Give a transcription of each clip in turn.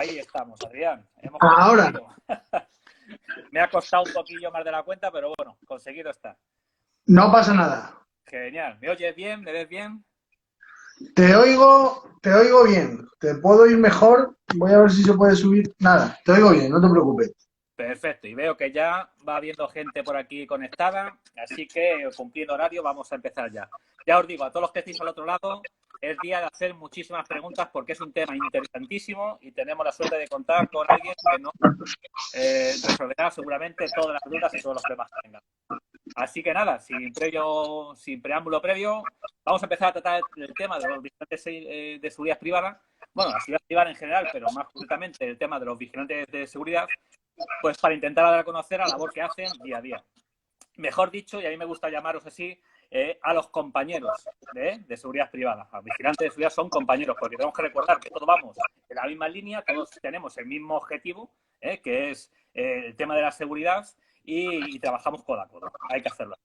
Ahí estamos, Adrián. Hemos Ahora, conseguido. Me ha costado un poquillo más de la cuenta, pero bueno, conseguido está. no pasa nada. Genial. ¿Me oyes bien? ¿Me ves bien? Te oigo bien. Te puedo ir mejor. Voy a ver si se puede subir. Nada, te oigo bien, no te preocupes. Perfecto. Y veo que ya va habiendo gente por aquí conectada, así que cumpliendo horario vamos a empezar ya. Ya os digo, a todos los que estéis al otro lado, es día de hacer muchísimas preguntas porque es un tema interesantísimo y tenemos la suerte de contar con alguien que nos resolverá seguramente todas las dudas y todos los problemas que tengan. Así que nada, sin preámbulo previo, vamos a empezar a tratar el tema de los vigilantes de seguridad privada. Bueno, la seguridad privada en general, pero más concretamente el tema de los vigilantes de seguridad, pues para intentar dar a conocer la labor que hacen día a día. Mejor dicho, y a mí me gusta llamaros así, a los compañeros de seguridad privada. Los vigilantes de seguridad son compañeros, porque tenemos que recordar que todos vamos en la misma línea, todos tenemos el mismo objetivo, que es el tema de la seguridad, y trabajamos codo a codo. Hay que hacerlo.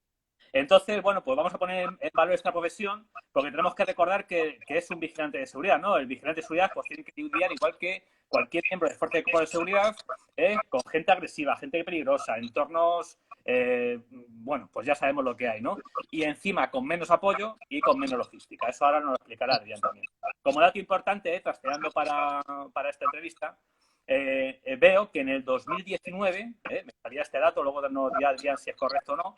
Entonces, bueno, pues vamos a poner en valor esta profesión porque tenemos que recordar que es un vigilante de seguridad, ¿no? El vigilante de seguridad pues tiene que lidiar igual que cualquier miembro de fuerza de cuerpo de seguridad, con gente agresiva, gente peligrosa, entornos, bueno, pues ya sabemos lo que hay, ¿no? Y encima con menos apoyo y con menos logística. Eso ahora nos lo explicará Adrián también. Como dato importante, trasteando para esta entrevista, veo que en el 2019, me salía este dato, luego nos dirá Adrián si es correcto o no,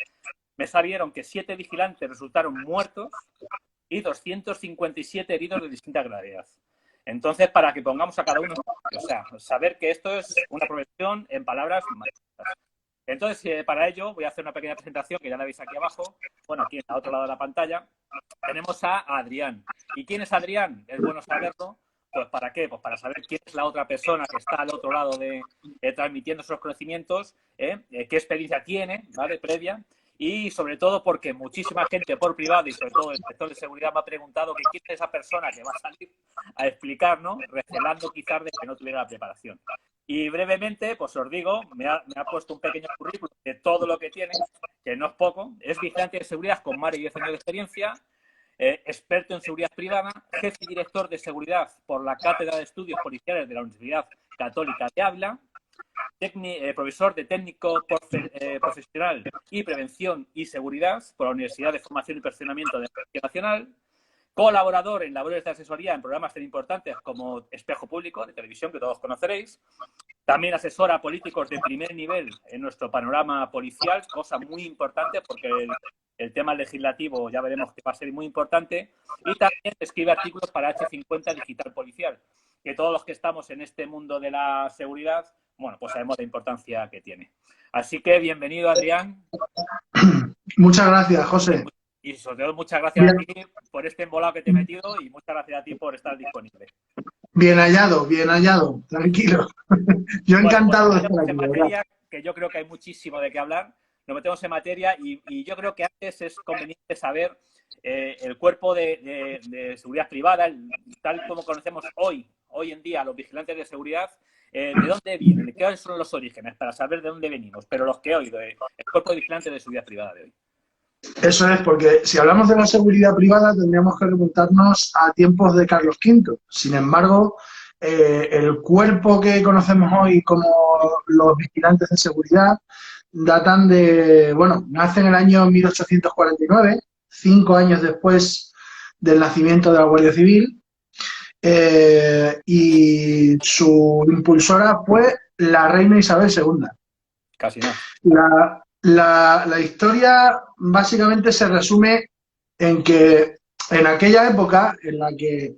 me salieron que 7 vigilantes resultaron muertos y 257 heridos de distinta gravedad. Entonces, para que pongamos a cada uno, o sea, saber que esto es una profesión en palabras maestras. Entonces, para ello voy a hacer una pequeña presentación que ya la veis aquí abajo. Bueno, aquí al otro lado de la pantalla tenemos a Adrián. ¿Y quién es Adrián? Es bueno saberlo. Pues ¿para qué? Pues para saber quién es la otra persona que está al otro lado transmitiendo esos conocimientos, qué experiencia tiene, ¿vale? Previa. Y sobre todo porque muchísima gente por privado y sobre todo el sector de seguridad me ha preguntado que quién es esa persona que va a salir a explicar, ¿no? Recelando quizás de que no tuviera la preparación. Y brevemente, pues os digo, me ha puesto un pequeño currículum de todo lo que tiene, que no es poco. Es vigilante de seguridad con más de 10 años de experiencia, experto en seguridad privada, jefe y director de seguridad por la Cátedra de Estudios Policiales de la Universidad Católica de Ávila, profesor de técnico profesional y prevención y seguridad por la Universidad de Formación y Perfeccionamiento de la Policía Nacional, colaborador en labores de asesoría en programas tan importantes como Espejo Público, de televisión, que todos conoceréis. También asesora a políticos de primer nivel en nuestro panorama policial, cosa muy importante porque el tema legislativo ya veremos que va a ser muy importante. Y también escribe artículos para H50 Digital Policial, que todos los que estamos en este mundo de la seguridad, bueno, pues sabemos la importancia que tiene. Así que bienvenido, Adrián. Muchas gracias, José. Y sobre todo muchas gracias a Bien, ti por este embolado que te he metido y muchas gracias a ti por estar disponible. bien hallado, tranquilo. Yo Bueno, pues nos encantado de estar metemos aquí, en de verdad. materia, que yo creo que hay muchísimo de qué hablar. Nos metemos en materia y yo creo que antes es conveniente saber el cuerpo de seguridad privada, tal como conocemos hoy en día, los vigilantes de seguridad, de dónde vienen, qué son los orígenes, para saber de dónde venimos, pero los que hoy, el cuerpo de vigilantes de seguridad privada de hoy. Eso es, porque si hablamos de la seguridad privada tendríamos que remontarnos a tiempos de Carlos V. Sin embargo, el cuerpo que conocemos hoy como los vigilantes de seguridad datan de, bueno, nace en el año 1849, 5 años después del nacimiento de la Guardia Civil, y su impulsora fue la reina Isabel II. Casi nada. La historia básicamente se resume en que en aquella época en la que,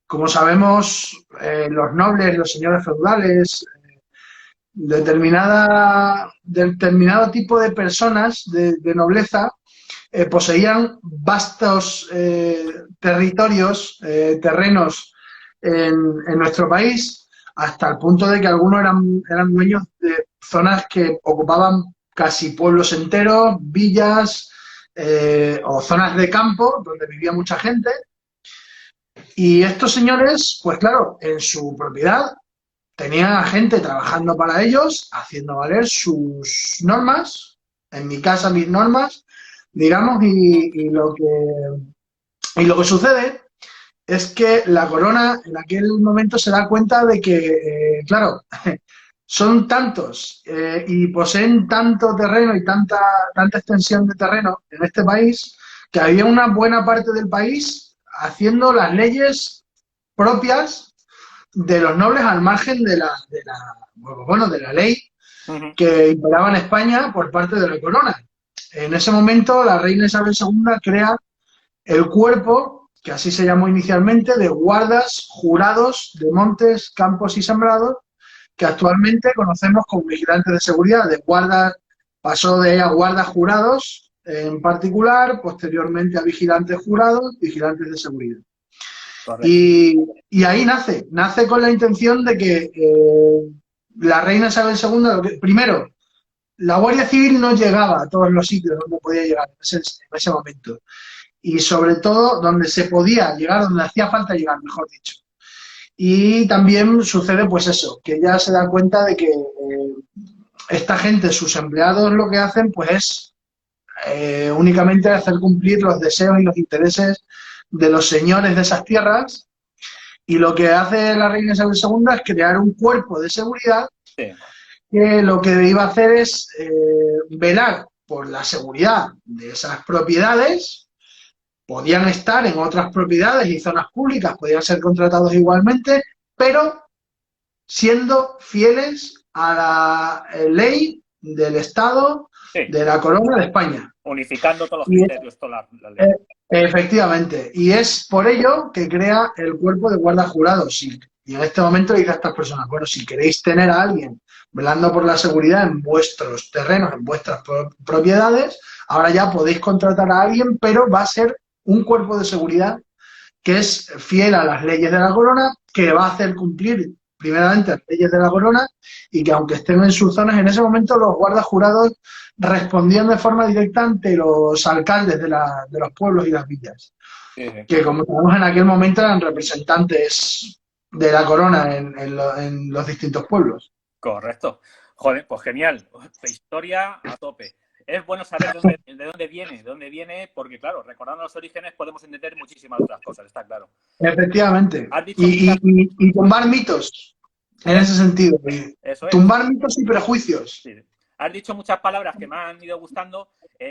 como sabemos, los nobles, los señores feudales, determinado tipo de personas de nobleza poseían vastos territorios, terrenos en nuestro país, hasta el punto de que algunos eran dueños de zonas que ocupaban casi pueblos enteros, villas o zonas de campo donde vivía mucha gente. Y estos señores, pues claro, en su propiedad tenían a gente trabajando para ellos, haciendo valer sus normas, en mi casa mis normas, digamos, y lo que sucede es que la corona en aquel momento se da cuenta de que, claro, son tantos y poseen tanto terreno y tanta extensión de terreno en este país que había una buena parte del país haciendo las leyes propias de los nobles al margen bueno, de la ley Ujú. que imperaba en España por parte de la corona. En ese momento, la reina Isabel II crea el cuerpo, que así se llamó inicialmente, de guardas jurados de montes, campos y sembrados, que actualmente conocemos como vigilantes de seguridad. De guardas pasó de a guardas jurados en particular, posteriormente a vigilantes jurados, vigilantes de seguridad. Correcto. Y ahí nace con la intención de que la reina Isabel II, primero, la Guardia Civil no llegaba a todos los sitios donde podía llegar en ese momento. Y sobre todo donde se podía llegar, donde hacía falta llegar, mejor dicho. Y también sucede pues eso, que ya se da cuenta de que esta gente, sus empleados, lo que hacen pues es únicamente hacer cumplir los deseos y los intereses de los señores de esas tierras, y lo que hace la reina Isabel II es crear un cuerpo de seguridad Sí. que lo que iba a hacer es velar por la seguridad de esas propiedades. Podían estar en otras propiedades y zonas públicas, podían ser contratados igualmente, pero siendo fieles a la ley del Estado Sí. de la Corona de España. Unificando todos los Y criterios, toda la ley. efectivamente, y es por ello que crea el cuerpo de guardas jurados. Y en este momento le dice a estas personas, bueno, si queréis tener a alguien velando por la seguridad en vuestros terrenos, en vuestras propiedades, ahora ya podéis contratar a alguien, pero va a ser un cuerpo de seguridad que es fiel a las leyes de la corona, que va a hacer cumplir primeramente las leyes de la corona, y que aunque estén en sus zonas, en ese momento los guardas jurados respondían de forma directa ante los alcaldes de los pueblos y las villas, Sí, sí. que como sabemos en aquel momento eran representantes de la corona en los distintos pueblos. Correcto. Joder, pues genial. Historia a tope. Es bueno saber de dónde viene, porque claro, recordando los orígenes podemos entender muchísimas otras cosas, está claro. Efectivamente. Has dicho muchas... Y tumbar mitos en ¿Eh? ese sentido. Eso es. Tumbar mitos y prejuicios. Sí. Has dicho muchas palabras que me han ido gustando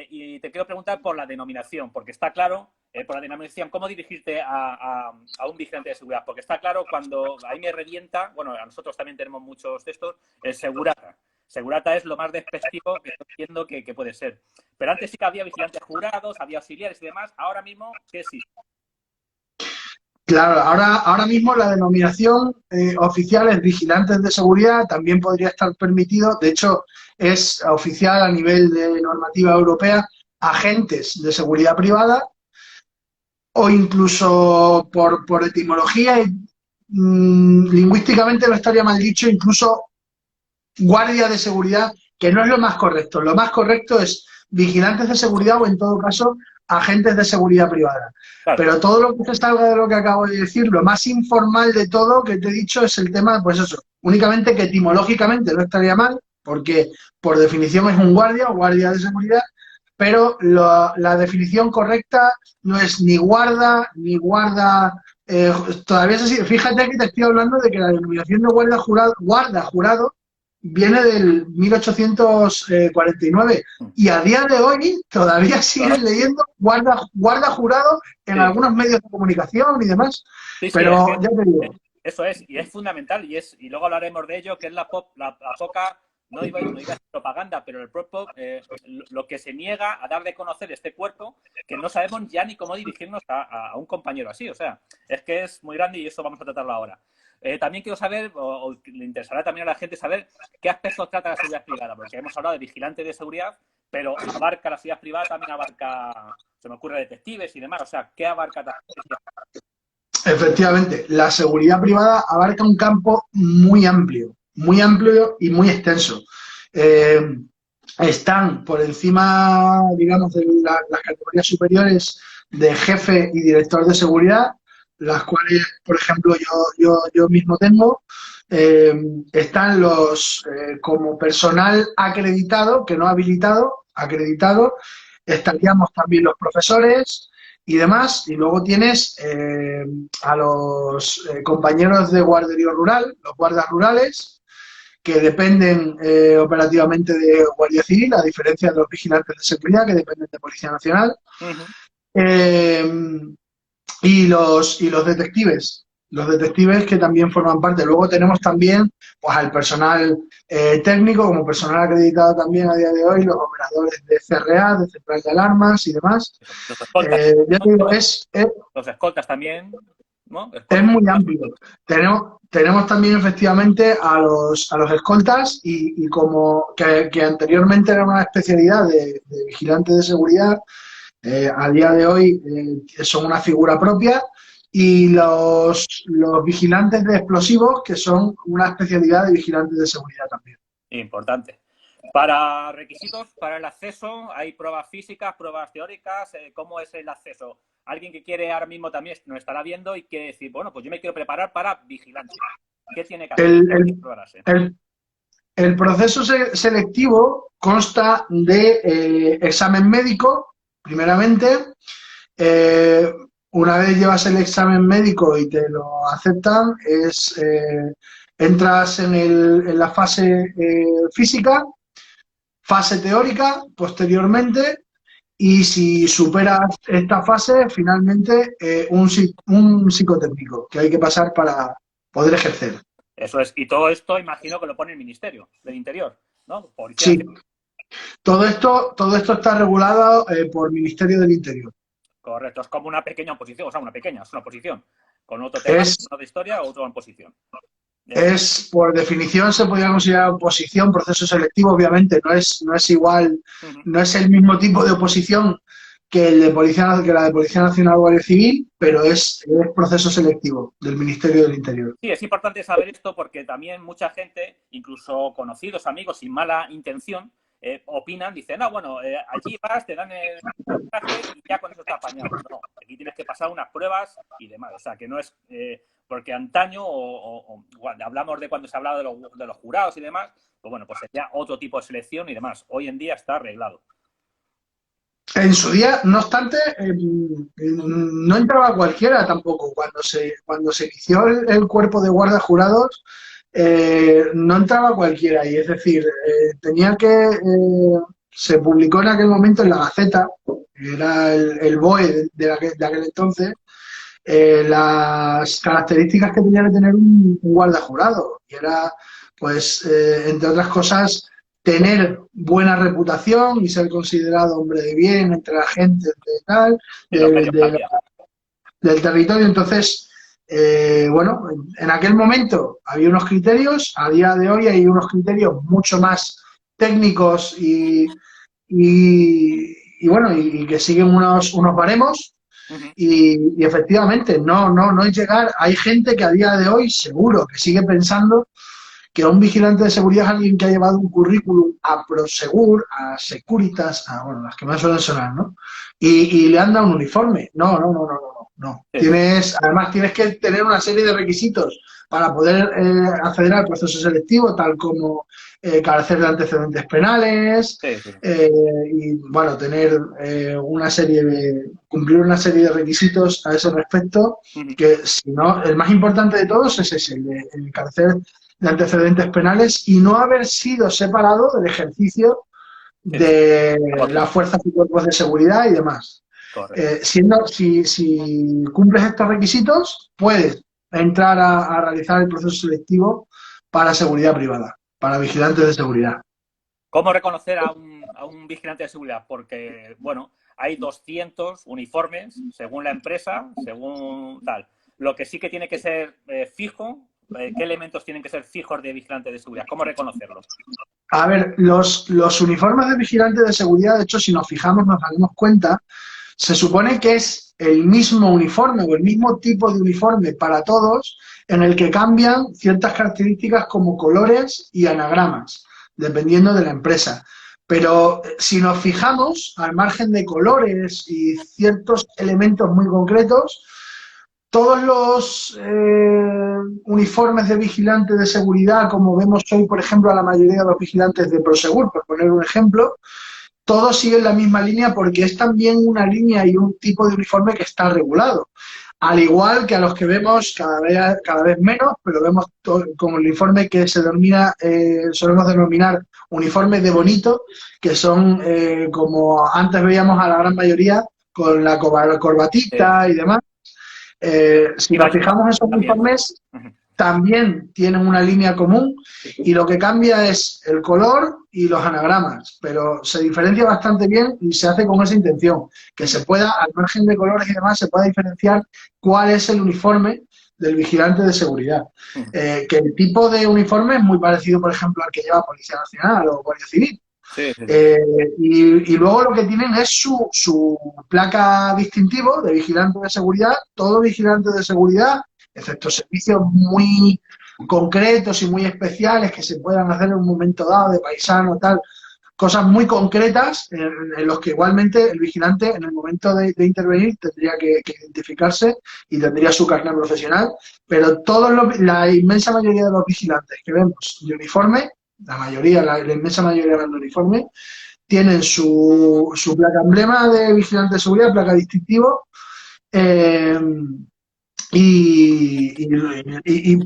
y te quiero preguntar por la denominación, porque está claro, por la denominación, cómo dirigirte a un vigilante de seguridad, porque está claro cuando ahí me revienta, bueno, a nosotros también tenemos muchos de estos, el segurata. Segurata es lo más despectivo que estoy viendo que puede ser. Pero antes sí que había vigilantes jurados, había auxiliares y demás. Ahora mismo, ¿qué sí? Claro, ahora mismo la denominación oficial es vigilantes de seguridad, también podría estar permitido, de hecho es oficial a nivel de normativa europea, agentes de seguridad privada, o incluso por etimología, lingüísticamente no estaría mal dicho, incluso guardia de seguridad, que no es lo más correcto. Lo más correcto es vigilantes de seguridad o, en todo caso, agentes de seguridad privada. Claro. Pero todo lo que se salga de lo que acabo de decir, lo más informal de todo que te he dicho es el tema, pues eso, únicamente que etimológicamente no estaría mal, porque por definición es un guardia o guardia de seguridad, pero la definición correcta no es ni guarda, ni guarda... todavía es así. Fíjate que te estoy hablando de que la denominación de guarda jurado viene del 1849 y a día de hoy todavía siguen leyendo guarda jurado en Sí. algunos medios de comunicación y demás. Sí, sí, es Pero que ya te digo. eso es, y es fundamental, y luego hablaremos de ello, que es la poca, no iba a decir propaganda, pero el propio, lo que se niega a dar de conocer este cuerpo, que no sabemos ya ni cómo dirigirnos a un compañero así, o sea, es que es muy grande y eso vamos a tratarlo ahora. También quiero saber, o le interesará también a la gente saber qué aspectos trata la seguridad privada, porque hemos hablado de vigilantes de seguridad, pero abarca la seguridad privada, también abarca, se me ocurre, detectives y demás, o sea, ¿qué abarca también? Efectivamente, la seguridad privada abarca un campo muy amplio y muy extenso. Están por encima, digamos, de las categorías superiores de jefe y director de seguridad, las cuales, por ejemplo, yo mismo tengo. Están los como personal acreditado, que no habilitado, acreditado. Estaríamos también los profesores, y demás. Y luego tienes a los compañeros de guardería rural, los guardas rurales, que dependen operativamente de Guardia Civil, a diferencia de los vigilantes de seguridad, que dependen de Policía Nacional. Ujú. Eh, y los detectives que también forman parte. Luego tenemos también pues al personal técnico, como personal acreditado también a día de hoy, los operadores de CRA, de central de alarmas y demás. Los escoltas, Ya te digo, los escoltas también, ¿no? es Escoltas. muy amplio. Tenemos también efectivamente a los escoltas y como que anteriormente era una especialidad de vigilante de seguridad, a día de hoy son una figura propia, y los vigilantes de explosivos, que son una especialidad de vigilantes de seguridad también. Importante. Para requisitos, para el acceso, hay pruebas físicas, pruebas teóricas. ¿Cómo es el acceso? Alguien que quiere ahora mismo también nos estará viendo y quiere decir, bueno, pues yo me quiero preparar para vigilancia. ¿Qué tiene que hacer? El, ¿Qué tiene que el, prepararse? el proceso selectivo consta de examen médico, primeramente. Eh, una vez llevas el examen médico y te lo aceptan, entras en la fase física, fase teórica posteriormente, y si superas esta fase, finalmente un psicotécnico que hay que pasar para poder ejercer. Eso es. Y todo esto imagino que lo pone el Ministerio del Interior, ¿no? Policía Sí, Nacional. todo esto está regulado por Ministerio del Interior. Correcto. Es como una pequeña oposición, o sea, es una oposición. Con otro tema, Es uno de historia, otro en posición. Eso es. Por definición, se podría considerar oposición, proceso selectivo, obviamente, no es igual, Uh-huh. no es el mismo tipo de oposición que la de Policía Nacional o Guardia Civil, pero es proceso selectivo del Ministerio del Interior. Sí, es importante saber esto porque también mucha gente, incluso conocidos, amigos, sin mala intención, opinan, dicen, no, bueno, allí vas, te dan el traje y ya con eso está apañado. No, aquí tienes que pasar unas pruebas y demás. O sea, que no es porque antaño, cuando hablamos de cuando se hablaba de los jurados y demás, pues bueno, pues sería otro tipo de selección y demás. Hoy en día está arreglado. En su día, no obstante, no entraba cualquiera tampoco. Cuando se inició el cuerpo de guardas jurados, no entraba cualquiera. Y es decir, se publicó en aquel momento en la Gaceta, que era el BOE de aquel entonces, las características que tenía que tener un guarda jurado. Y era, pues, entre otras cosas, tener buena reputación y ser considerado hombre de bien entre la gente de tal, En los medios cambia. del territorio. Entonces, bueno, en aquel momento había unos criterios, a día de hoy hay unos criterios mucho más técnicos y bueno, y que siguen unos baremos. Uh-huh. Y efectivamente, no es llegar. Hay gente que a día de hoy seguro que sigue pensando que un vigilante de seguridad es alguien que ha llevado un currículum a Prosegur, a Securitas, bueno, las que más suelen sonar, ¿no? Y le han dado un uniforme. No. Sí. Además tienes que tener una serie de requisitos para poder acceder al proceso selectivo, tal como carecer de antecedentes penales, Sí, sí. y bueno, cumplir una serie de requisitos a ese respecto, Uh-huh. que si no, el más importante de todos es ese, el carecer de antecedentes penales y no haber sido separado del ejercicio Sí. de las fuerzas y cuerpos de seguridad y demás. Correcto. Si cumples estos requisitos, puedes entrar a realizar el proceso selectivo para seguridad privada, para vigilantes de seguridad. ¿Cómo reconocer a un vigilante de seguridad? Porque, bueno, hay 200 uniformes según la empresa, según tal. Lo que sí que tiene que ser fijo, ¿qué elementos tienen que ser fijos de vigilante de seguridad? ¿Cómo reconocerlos? A ver, los uniformes de vigilante de seguridad, de hecho, si nos fijamos, nos daremos cuenta, se supone que es el mismo uniforme o el mismo tipo de uniforme para todos, en el que cambian ciertas características como colores y anagramas, dependiendo de la empresa. Pero si nos fijamos, al margen de colores y ciertos elementos muy concretos, todos los uniformes de vigilante de seguridad, como vemos hoy, por ejemplo, a la mayoría de los vigilantes de Prosegur, por poner un ejemplo, todos siguen la misma línea porque es también una línea y un tipo de uniforme que está regulado. Al igual que a los que vemos cada vez menos, pero vemos como el uniforme que se denomina, solemos denominar uniformes de bonito, que son como antes veíamos a la gran mayoría, con la corbatita y demás. Si Y nos fijamos en esos también. uniformes, también tienen una línea común y lo que cambia es el color y los anagramas, pero se diferencia bastante bien y se hace con esa intención, que se pueda, al margen de colores y demás, se pueda diferenciar cuál es el uniforme del vigilante de seguridad. Que el tipo de uniforme es muy parecido, por ejemplo, al que lleva Policía Nacional o Guardia Civil. Sí, sí, sí. Y luego lo que tienen es su placa distintivo de vigilante de seguridad. Todo vigilante de seguridad, excepto servicios muy concretos y muy especiales que se puedan hacer en un momento dado de paisano, tal, cosas muy concretas en los que igualmente el vigilante en el momento de intervenir tendría que identificarse y tendría su carnet profesional, pero la inmensa mayoría de los vigilantes que vemos de uniforme, la inmensa mayoría de uniforme, tienen su placa emblema de vigilante de seguridad, placa distintivo, eh, y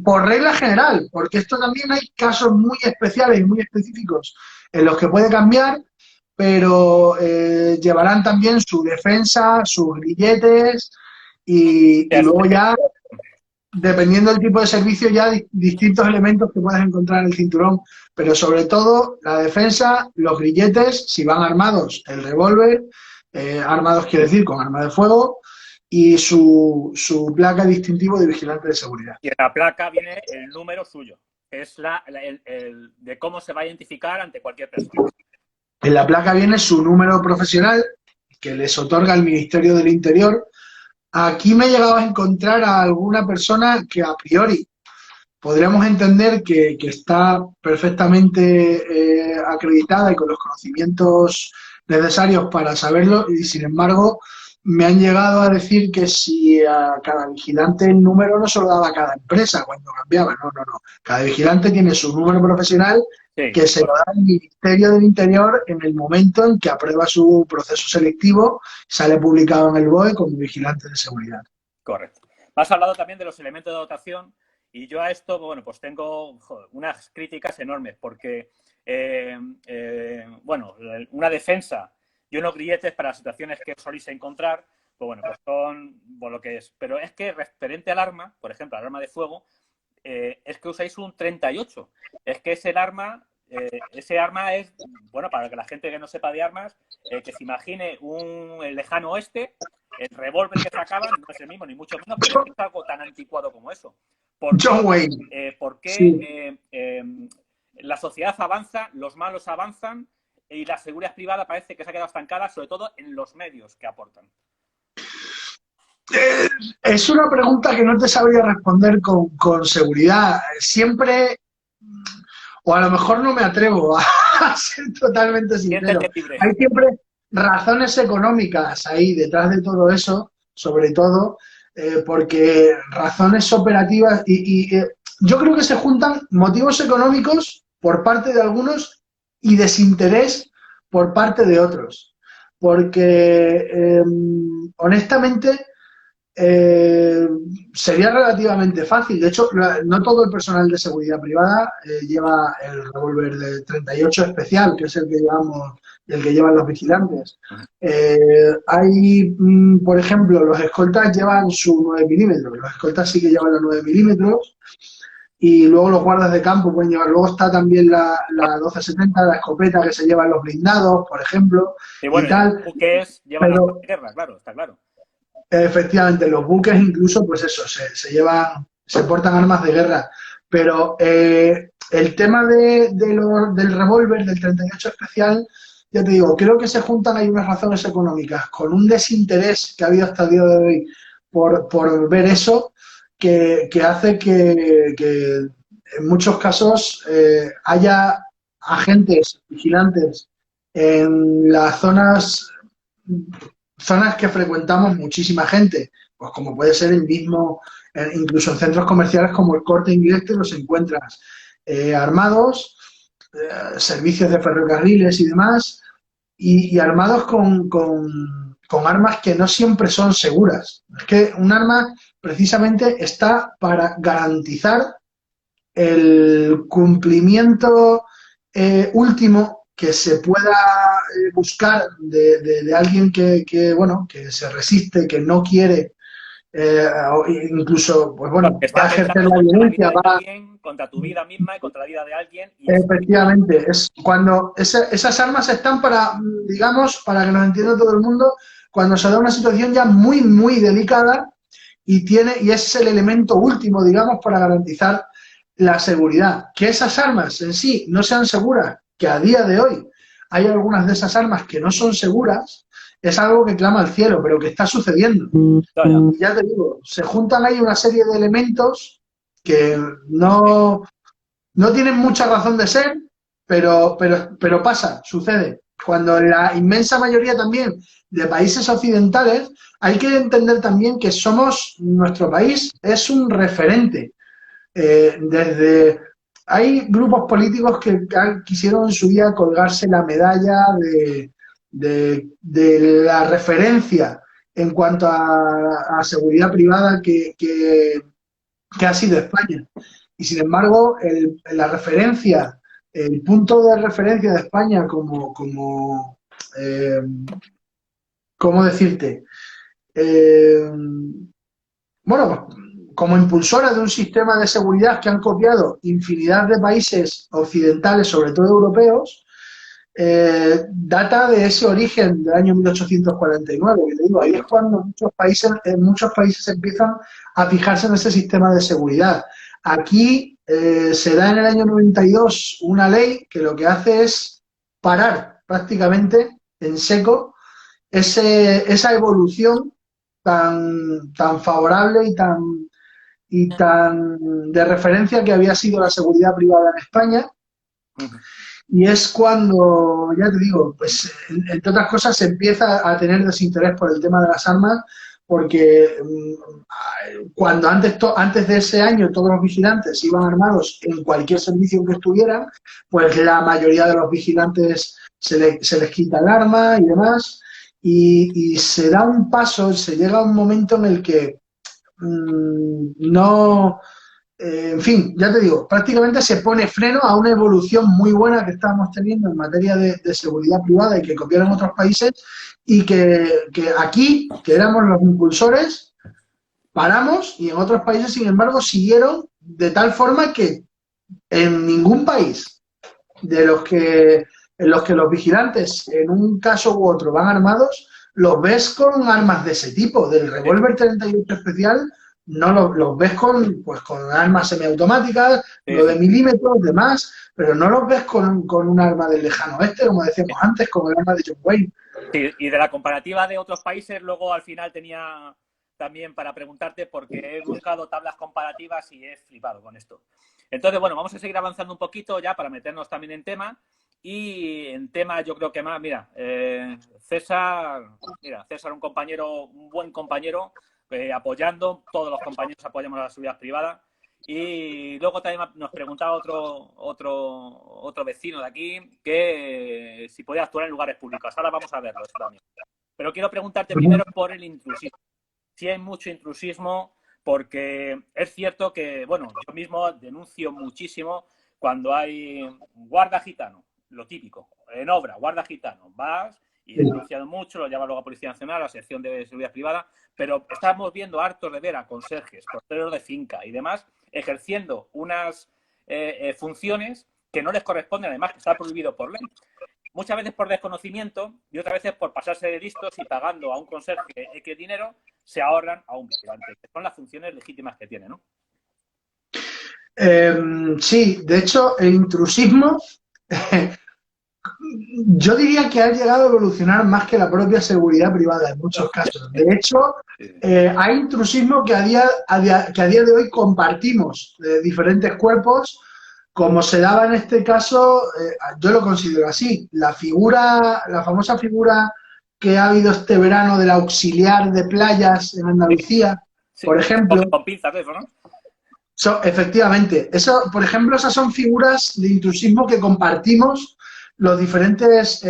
por regla general, porque esto también hay casos muy especiales y muy específicos en los que puede cambiar, pero llevarán también su defensa, sus grilletes y luego ya, dependiendo del tipo de servicio, ya distintos elementos que puedes encontrar en el cinturón, pero sobre todo la defensa, los grilletes, si van armados, el revólver, armados quiere decir con arma de fuego, y su placa distintivo de vigilante de seguridad. Y en la placa viene el número suyo, que es de cómo se va a identificar ante cualquier persona. En la placa viene su número profesional, que les otorga el Ministerio del Interior. Aquí me he llegado a encontrar a alguna persona que a priori podríamos entender que está perfectamente acreditada y con los conocimientos necesarios para saberlo, y sin embargo me han llegado a decir que si a cada vigilante el número no se lo daba a cada empresa cuando cambiaba. No. Cada vigilante tiene su número profesional, sí, que se lo da al Ministerio del Interior en el momento en que aprueba su proceso selectivo, sale publicado en el BOE como vigilante de seguridad. Correcto. Has hablado también de los elementos de dotación y yo a esto, bueno, pues tengo unas críticas enormes porque, bueno, una defensa y unos grilletes para las situaciones que soléis encontrar, pues bueno, pues son lo que es. Pero es que referente al arma, por ejemplo, al arma de fuego, es que usáis un 38. Es que ese arma es, bueno, para que la gente que no sepa de armas, que se imagine el lejano oeste, el revólver que sacaban no es el mismo, ni mucho menos, pero es algo tan anticuado como eso. ¿Por qué sí, la sociedad avanza, los malos avanzan y la seguridad privada parece que se ha quedado estancada, sobre todo en los medios que aportan? Es una pregunta que no te sabría responder con seguridad. Siempre, o a lo mejor no me atrevo a ser totalmente sincero, hay siempre razones económicas ahí detrás de todo eso, sobre todo, porque razones operativas y yo creo que se juntan motivos económicos por parte de algunos y desinterés por parte de otros, porque honestamente sería relativamente fácil. De hecho, no todo el personal de seguridad privada lleva el revólver de 38 especial, que es el que llevamos, el que llevan los vigilantes. Hay, por ejemplo, los escoltas llevan su 9 milímetros. Los escoltas sí que llevan los 9 milímetros. Y luego los guardas de campo pueden llevar. Luego está también la 1270, la escopeta que se llevan los blindados, por ejemplo. Y bueno, y tal. Llevan la guerra, claro, está claro. Efectivamente, los buques incluso, pues eso, se portan armas de guerra. Pero el tema del revólver, del 38 especial, ya te digo, creo que se juntan ahí unas razones económicas con un desinterés que ha habido hasta el día de hoy por ver eso, que hace que en muchos casos haya agentes vigilantes en las zonas que frecuentamos muchísima gente, pues como puede ser el mismo, incluso en centros comerciales como el Corte Inglés, que los encuentras armados, servicios de ferrocarriles y demás, y armados con armas que no siempre son seguras. Es que un arma precisamente está para garantizar el cumplimiento último que se pueda buscar de alguien bueno, que se resiste, que no quiere, o incluso, pues Bueno, bueno, que va esté a ejercer atentando la contra la vida violencia, de va. alguien, contra tu vida misma y contra la vida de alguien. Y es Efectivamente, es cuando esas armas están para, digamos, para que nos entienda todo el mundo, cuando se da una situación ya muy, muy delicada y es el elemento último, digamos, para garantizar la seguridad. Que esas armas en sí no sean seguras, que a día de hoy hay algunas de esas armas que no son seguras, es algo que clama al cielo, pero que está sucediendo. claro, Y ya te digo, se juntan ahí una serie de elementos que no tienen mucha razón de ser, pero pasa, sucede. Cuando en la inmensa mayoría también de países occidentales hay que entender también que nuestro país es un referente. Hay grupos políticos que quisieron en su día colgarse la medalla de la referencia en cuanto a seguridad privada que ha sido España. Y sin embargo, la referencia, el punto de referencia de España eh, ¿cómo decirte? Eh, bueno, como impulsora de un sistema de seguridad que han copiado infinidad de países occidentales, sobre todo europeos, data de ese origen del año 1849, que te digo, ahí es cuando muchos países empiezan a fijarse en ese sistema de seguridad. Aquí se da en el año 92 una ley que lo que hace es parar prácticamente en seco esa evolución tan favorable y tan de referencia que había sido la seguridad privada en España. Y es cuando, ya te digo, pues entre otras cosas se empieza a tener desinterés por el tema de las armas, porque cuando antes de ese año todos los vigilantes iban armados en cualquier servicio que estuvieran, pues la mayoría de los vigilantes se les quita el arma y demás, y se da un paso, se llega a un momento en el que no en fin, ya te digo, prácticamente se pone freno a una evolución muy buena que estábamos teniendo en materia de seguridad privada y que copiaron otros países y que aquí, que éramos los impulsores, paramos y en otros países, sin embargo, siguieron de tal forma que en ningún país en los que los vigilantes en un caso u otro van armados, los ves con armas de ese tipo, del revólver 38 especial, no los ves con armas semiautomáticas, 9 milímetros, demás, pero no los ves con un arma del lejano oeste, como decíamos antes, con el arma de John Wayne. Sí, y de la comparativa de otros países, luego al final tenía también para preguntarte, porque he buscado tablas comparativas y he flipado con esto. Entonces, bueno, vamos a seguir avanzando un poquito ya para meternos también en tema. Y en tema yo creo que más, mira, César, un compañero, un buen compañero, apoyando, todos los compañeros apoyamos a la seguridad privada. Y luego también nos preguntaba otro vecino de aquí que si podía actuar en lugares públicos. Ahora vamos a verlo eso también. Pero quiero preguntarte primero por el intrusismo. Si hay mucho intrusismo, porque es cierto que, bueno, yo mismo denuncio muchísimo cuando hay guarda gitano, lo típico, en obra, guarda gitano, vas y he denunciado mucho, lo llama luego a Policía Nacional, a la sección de seguridad privada, pero estamos viendo hartos de ver a conserjes, porteros de finca y demás, ejerciendo unas funciones que no les corresponden, además que está prohibido por ley. Muchas veces por desconocimiento y otras veces por pasarse de listos y pagando a un conserje X dinero, se ahorran a un vigilante, que son las funciones legítimas que tiene, ¿no? Sí, de hecho, el intrusismo yo diría que ha llegado a evolucionar más que la propia seguridad privada en muchos casos. De hecho, hay intrusismo que a día de hoy compartimos de diferentes cuerpos, como se daba en este caso, yo lo considero así. La famosa figura que ha habido este verano del auxiliar de playas en Andalucía, Sí, por ejemplo. con pinzas eso, ¿no? Efectivamente, por ejemplo, esas son figuras de intrusismo que compartimos los diferentes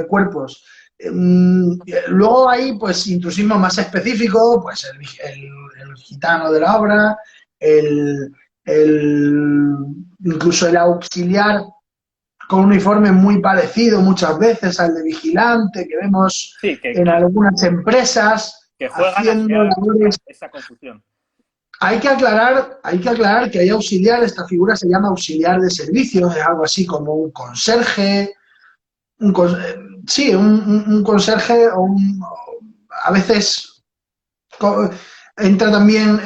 cuerpos. Luego hay pues intrusismo más específico, pues el gitano de la obra, el, el, incluso el auxiliar con un uniforme muy parecido muchas veces al de vigilante que vemos Sí, en algunas empresas que juegan a haciendo crear labores. esa confusión. Hay que aclarar que hay auxiliar, esta figura se llama auxiliar de servicios, es algo así como un conserje, sí, un conserje a veces entra también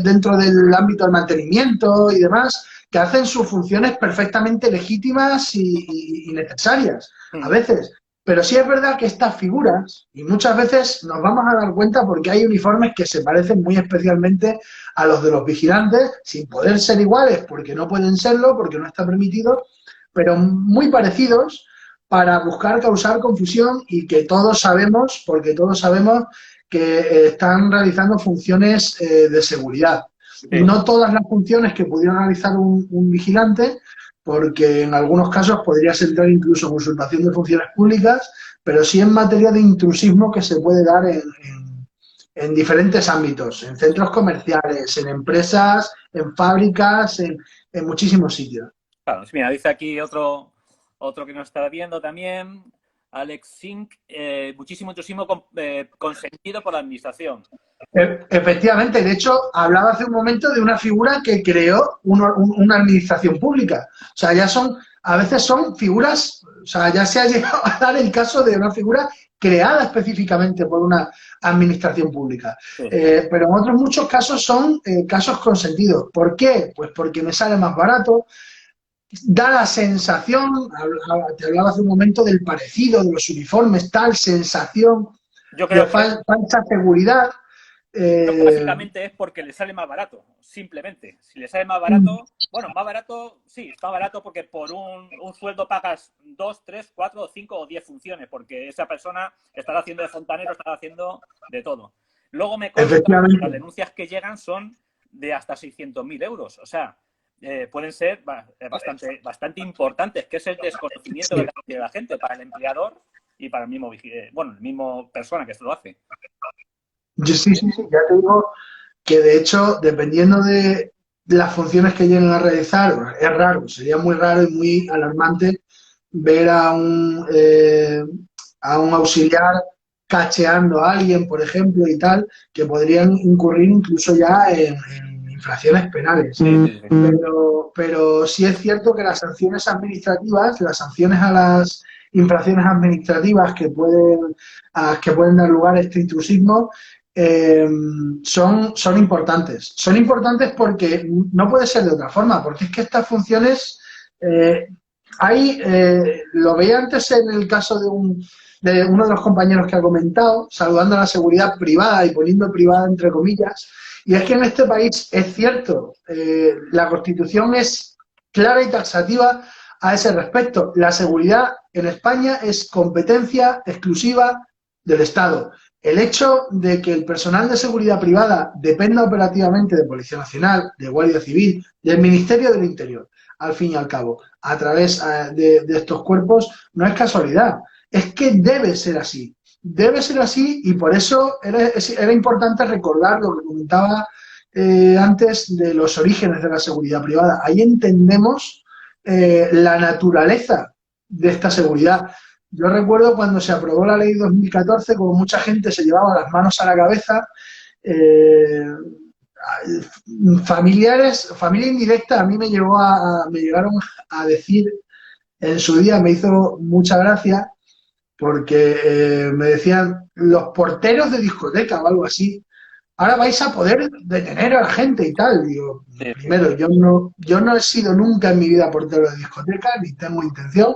dentro del ámbito del mantenimiento y demás, que hacen sus funciones perfectamente legítimas y necesarias, a veces. Pero sí es verdad que estas figuras, y muchas veces nos vamos a dar cuenta porque hay uniformes que se parecen muy especialmente a los de los vigilantes, sin poder ser iguales, porque no pueden serlo, porque no está permitido, pero muy parecidos para buscar causar confusión y que todos sabemos, porque todos sabemos que están realizando funciones de seguridad. Sí. No todas las funciones que pudiera realizar un vigilante, porque en algunos casos podría entrar incluso en usurpación de funciones públicas, pero sí en materia de intrusismo que se puede dar en diferentes ámbitos, en centros comerciales, en empresas, en fábricas, en muchísimos sitios. Claro, mira, dice aquí otro que nos está viendo también, Alex Sink, muchísimo consentido por la administración. Efectivamente, de hecho, hablaba hace un momento de una figura que creó una administración pública. O sea, a veces son figuras, o sea, ya se ha llegado a dar el caso de una figura creada específicamente por una administración pública. Sí. Pero en otros muchos casos son casos consentidos. ¿Por qué? Pues porque me sale más barato, da la sensación, te hablaba hace un momento del parecido de los uniformes, tal sensación Yo de creo que falsa seguridad. básicamente es porque le sale más barato, simplemente. Si le sale más barato, bueno, más barato, sí, está barato porque por un sueldo pagas 2, 3, 4, 5 o 10 funciones, porque esa persona estará haciendo de fontanero, estará haciendo de todo. Luego me consta que las denuncias que llegan son de hasta 600.000 euros, o sea, pueden ser bastante importantes, que es el desconocimiento de la gente para el empleador y para el mismo persona que se lo hace. Sí, ya te digo que de hecho, dependiendo de las funciones que lleguen a realizar, es raro, sería muy raro y muy alarmante ver a un auxiliar cacheando a alguien, por ejemplo, y tal, que podrían incurrir incluso ya en infracciones penales. Sí. Pero sí es cierto que las sanciones administrativas, las sanciones a las infracciones administrativas que pueden dar lugar a este intrusismo, son importantes. Son importantes porque no puede ser de otra forma, porque es que estas funciones lo veía antes en el caso de uno de los compañeros que ha comentado, saludando a la seguridad privada y poniendo privada entre comillas, y es que en este país es cierto, la Constitución es clara y taxativa a ese respecto. La seguridad en España es competencia exclusiva del Estado. El hecho de que el personal de seguridad privada dependa operativamente de Policía Nacional, de Guardia Civil, del Ministerio del Interior, al fin y al cabo, a través de estos cuerpos, no es casualidad. Es que debe ser así. Debe ser así y por eso era importante recordar lo que comentaba antes de los orígenes de la seguridad privada. Ahí entendemos la naturaleza de esta seguridad. Yo recuerdo cuando se aprobó la ley 2014, como mucha gente se llevaba las manos a la cabeza, familia indirecta a mí me llegaron a decir en su día, me hizo mucha gracia, porque me decían, los porteros de discoteca o algo así, ahora vais a poder detener a la gente y tal. Digo, primero, yo no he sido nunca en mi vida portero de discoteca, ni tengo intención.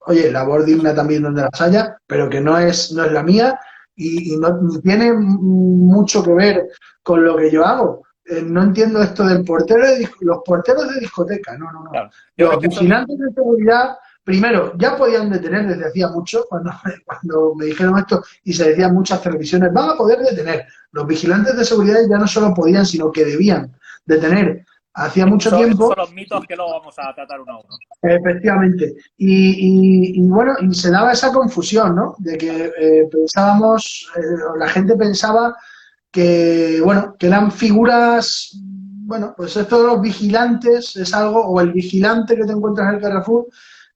Oye, labor digna también donde las haya, pero que no es la mía y no tiene mucho que ver con lo que yo hago. No entiendo esto del los porteros de discoteca, no. Claro. Los vigilantes de seguridad, primero, ya podían detener desde hacía mucho, cuando me dijeron esto y se decían muchas televisiones, van a poder detener. Los vigilantes de seguridad ya no solo podían, sino que debían detener hacía mucho Esos tiempo. son los mitos que luego vamos a tratar uno a uno. Efectivamente. Y bueno, y se daba esa confusión, ¿no? De que pensábamos, la gente pensaba que, bueno, que eran figuras, bueno, pues esto de los vigilantes es algo, o el vigilante que te encuentras en el Carrefour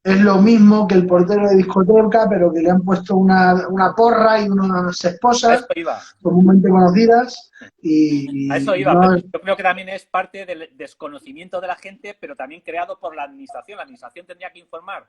es lo mismo que el portero de discoteca, pero que le han puesto una porra y unas A esposas eso iba. comúnmente conocidas A eso y iba, no pero es. yo creo que también es parte del desconocimiento de la gente, pero también creado por la administración. La administración tendría que informar,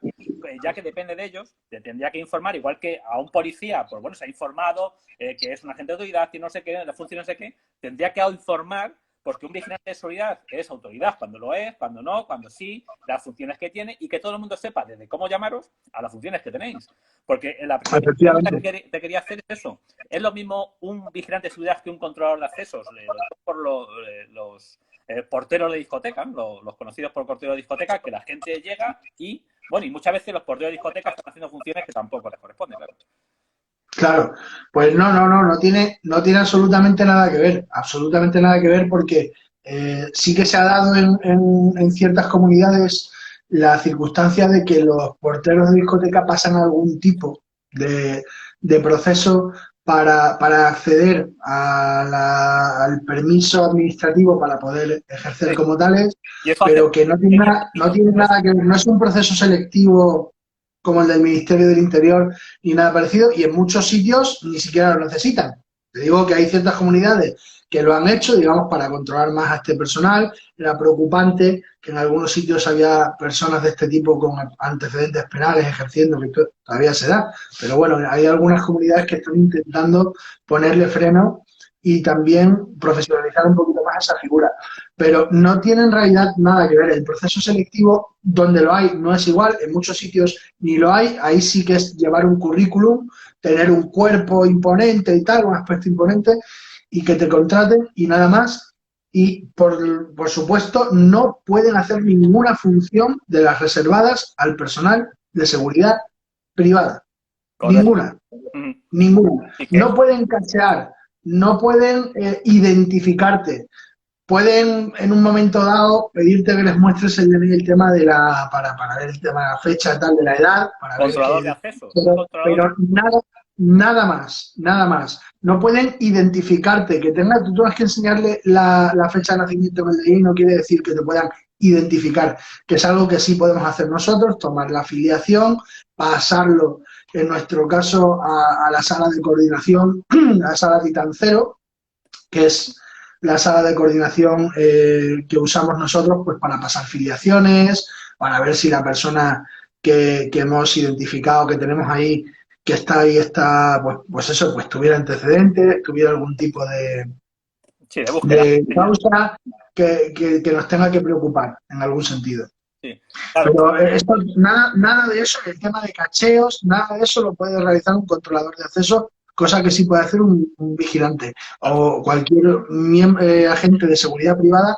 ya que depende de ellos, tendría que informar, igual que a un policía, pues bueno, se ha informado que es un agente de autoridad, que no sé qué, la función no sé qué, tendría que informar, porque un vigilante de seguridad es autoridad cuando lo es, cuando no, cuando sí, las funciones que tiene y que todo el mundo sepa desde cómo llamaros a las funciones que tenéis. Porque la primera pregunta Efectivamente. que te quería hacer es eso. ¿Es lo mismo un vigilante de seguridad que un controlador de accesos? Por los porteros de discoteca, los conocidos por porteros de discoteca, que la gente llega y, bueno, y muchas veces los porteros de discoteca están haciendo funciones que tampoco les corresponden, claro. Claro, pues no tiene absolutamente nada que ver porque sí que se ha dado en ciertas comunidades la circunstancia de que los porteros de discoteca pasan algún tipo de proceso para acceder al permiso administrativo para poder ejercer Sí. como tales, Y eso hace pero que no tiene, no tiene nada que ver, no es un proceso selectivo como el del Ministerio del Interior ni nada parecido, y en muchos sitios ni siquiera lo necesitan. Te digo que hay ciertas comunidades que lo han hecho, digamos, para controlar más a este personal. Era preocupante que en algunos sitios había personas de este tipo con antecedentes penales ejerciendo, que todavía se da. Pero bueno, hay algunas comunidades que están intentando ponerle freno y también profesionalizar un poquito más esa figura. Pero no tiene en realidad nada que ver. El proceso selectivo, donde lo hay, no es igual. En muchos sitios ni lo hay. Ahí sí que es llevar un currículum, tener un cuerpo imponente y tal, un aspecto imponente, y que te contraten y nada más. Y por supuesto no pueden hacer ninguna función de las reservadas al personal de seguridad privada. Correcto. Ninguna. Ninguna. Y que No pueden cachear, no pueden identificarte, pueden en un momento dado pedirte que les muestres el tema de para ver el tema de la fecha tal de la edad, para ver controlador de que, accesos, un controlador. pero nada más, nada más. No pueden identificarte, que tú tienes que enseñarle la fecha de nacimiento en el DNI, no quiere decir que te puedan identificar, que es algo que sí podemos hacer nosotros, tomar la afiliación, pasarlo, en nuestro caso, a la sala de coordinación, a la sala Titan Cero, que es la sala de coordinación que usamos nosotros pues para pasar filiaciones, para ver si la persona que hemos identificado, que tenemos ahí, que está ahí, pues eso, pues tuviera antecedentes, tuviera algún tipo Sí, de búsqueda. de Sí, causa que nos tenga que preocupar en algún sentido. sí. Claro. Pero esto, nada de eso, el tema de cacheos, nada de eso lo puede realizar un controlador de acceso, cosa que sí puede hacer un vigilante Claro. o cualquier agente de seguridad privada,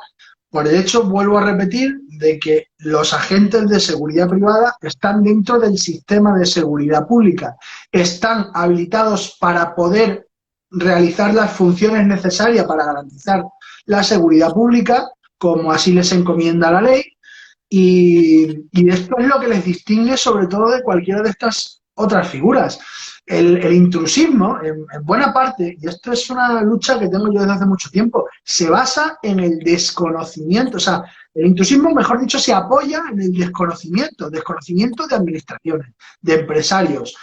por el hecho, vuelvo a repetir, de que los agentes de seguridad privada están dentro del sistema de seguridad pública, están habilitados para poder realizar las funciones necesarias para garantizar la seguridad pública, como así les encomienda la ley, y esto es lo que les distingue sobre todo de cualquiera de estas otras figuras. El intrusismo, en buena parte, y esto es una lucha que tengo yo desde hace mucho tiempo, se basa en el desconocimiento. O sea, el intrusismo, mejor dicho, se apoya en el desconocimiento de administraciones, de empresarios,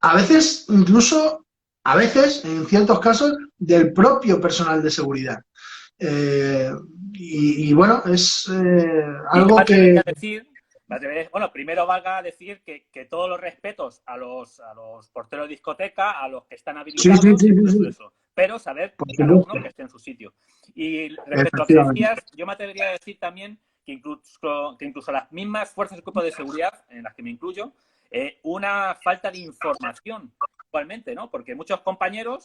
a veces, incluso, a veces, en ciertos casos, del propio personal de seguridad. Eh, y bueno, es Y yo me algo atrevería que. a decir, bueno, primero valga decir que todos los respetos a los porteros de discoteca, a los que están Sí, sí, habilitados sí, y sí, todo eso, sí, eso. Pero saber por cada uno supuesto, que esté en su sitio. Y respecto a lo que efectivamente. decías, yo me atrevería a decir también que incluso las mismas fuerzas y cuerpos de seguridad, en las que me incluyo, una falta de información actualmente, ¿no? Porque muchos compañeros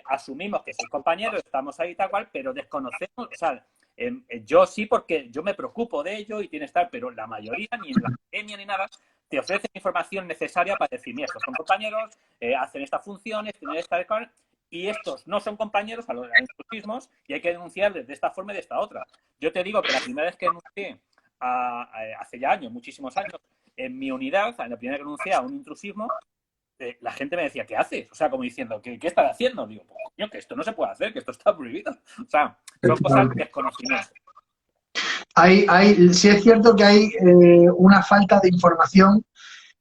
asumimos que sois compañeros, estamos ahí tal cual, pero desconocemos, o sea, yo sí, porque yo me preocupo de ello y tiene que estar, pero la mayoría, ni en la academia ni nada, te ofrecen información necesaria para decir, mira, estos son compañeros, hacen estas funciones, tienen esta. y estos no son compañeros a los intrusismos y hay que denunciarles de esta forma y de esta otra. Yo te digo que la primera vez que denuncié, hace ya años, muchísimos años, en mi unidad, la primera que denuncié a un intrusismo, la gente me decía, ¿qué haces? O sea, como diciendo, ¿qué estás haciendo? Digo, pues, coño, que esto no se puede hacer, que esto está prohibido. O sea, son cosas de desconocimiento. Sí es cierto que hay una falta de información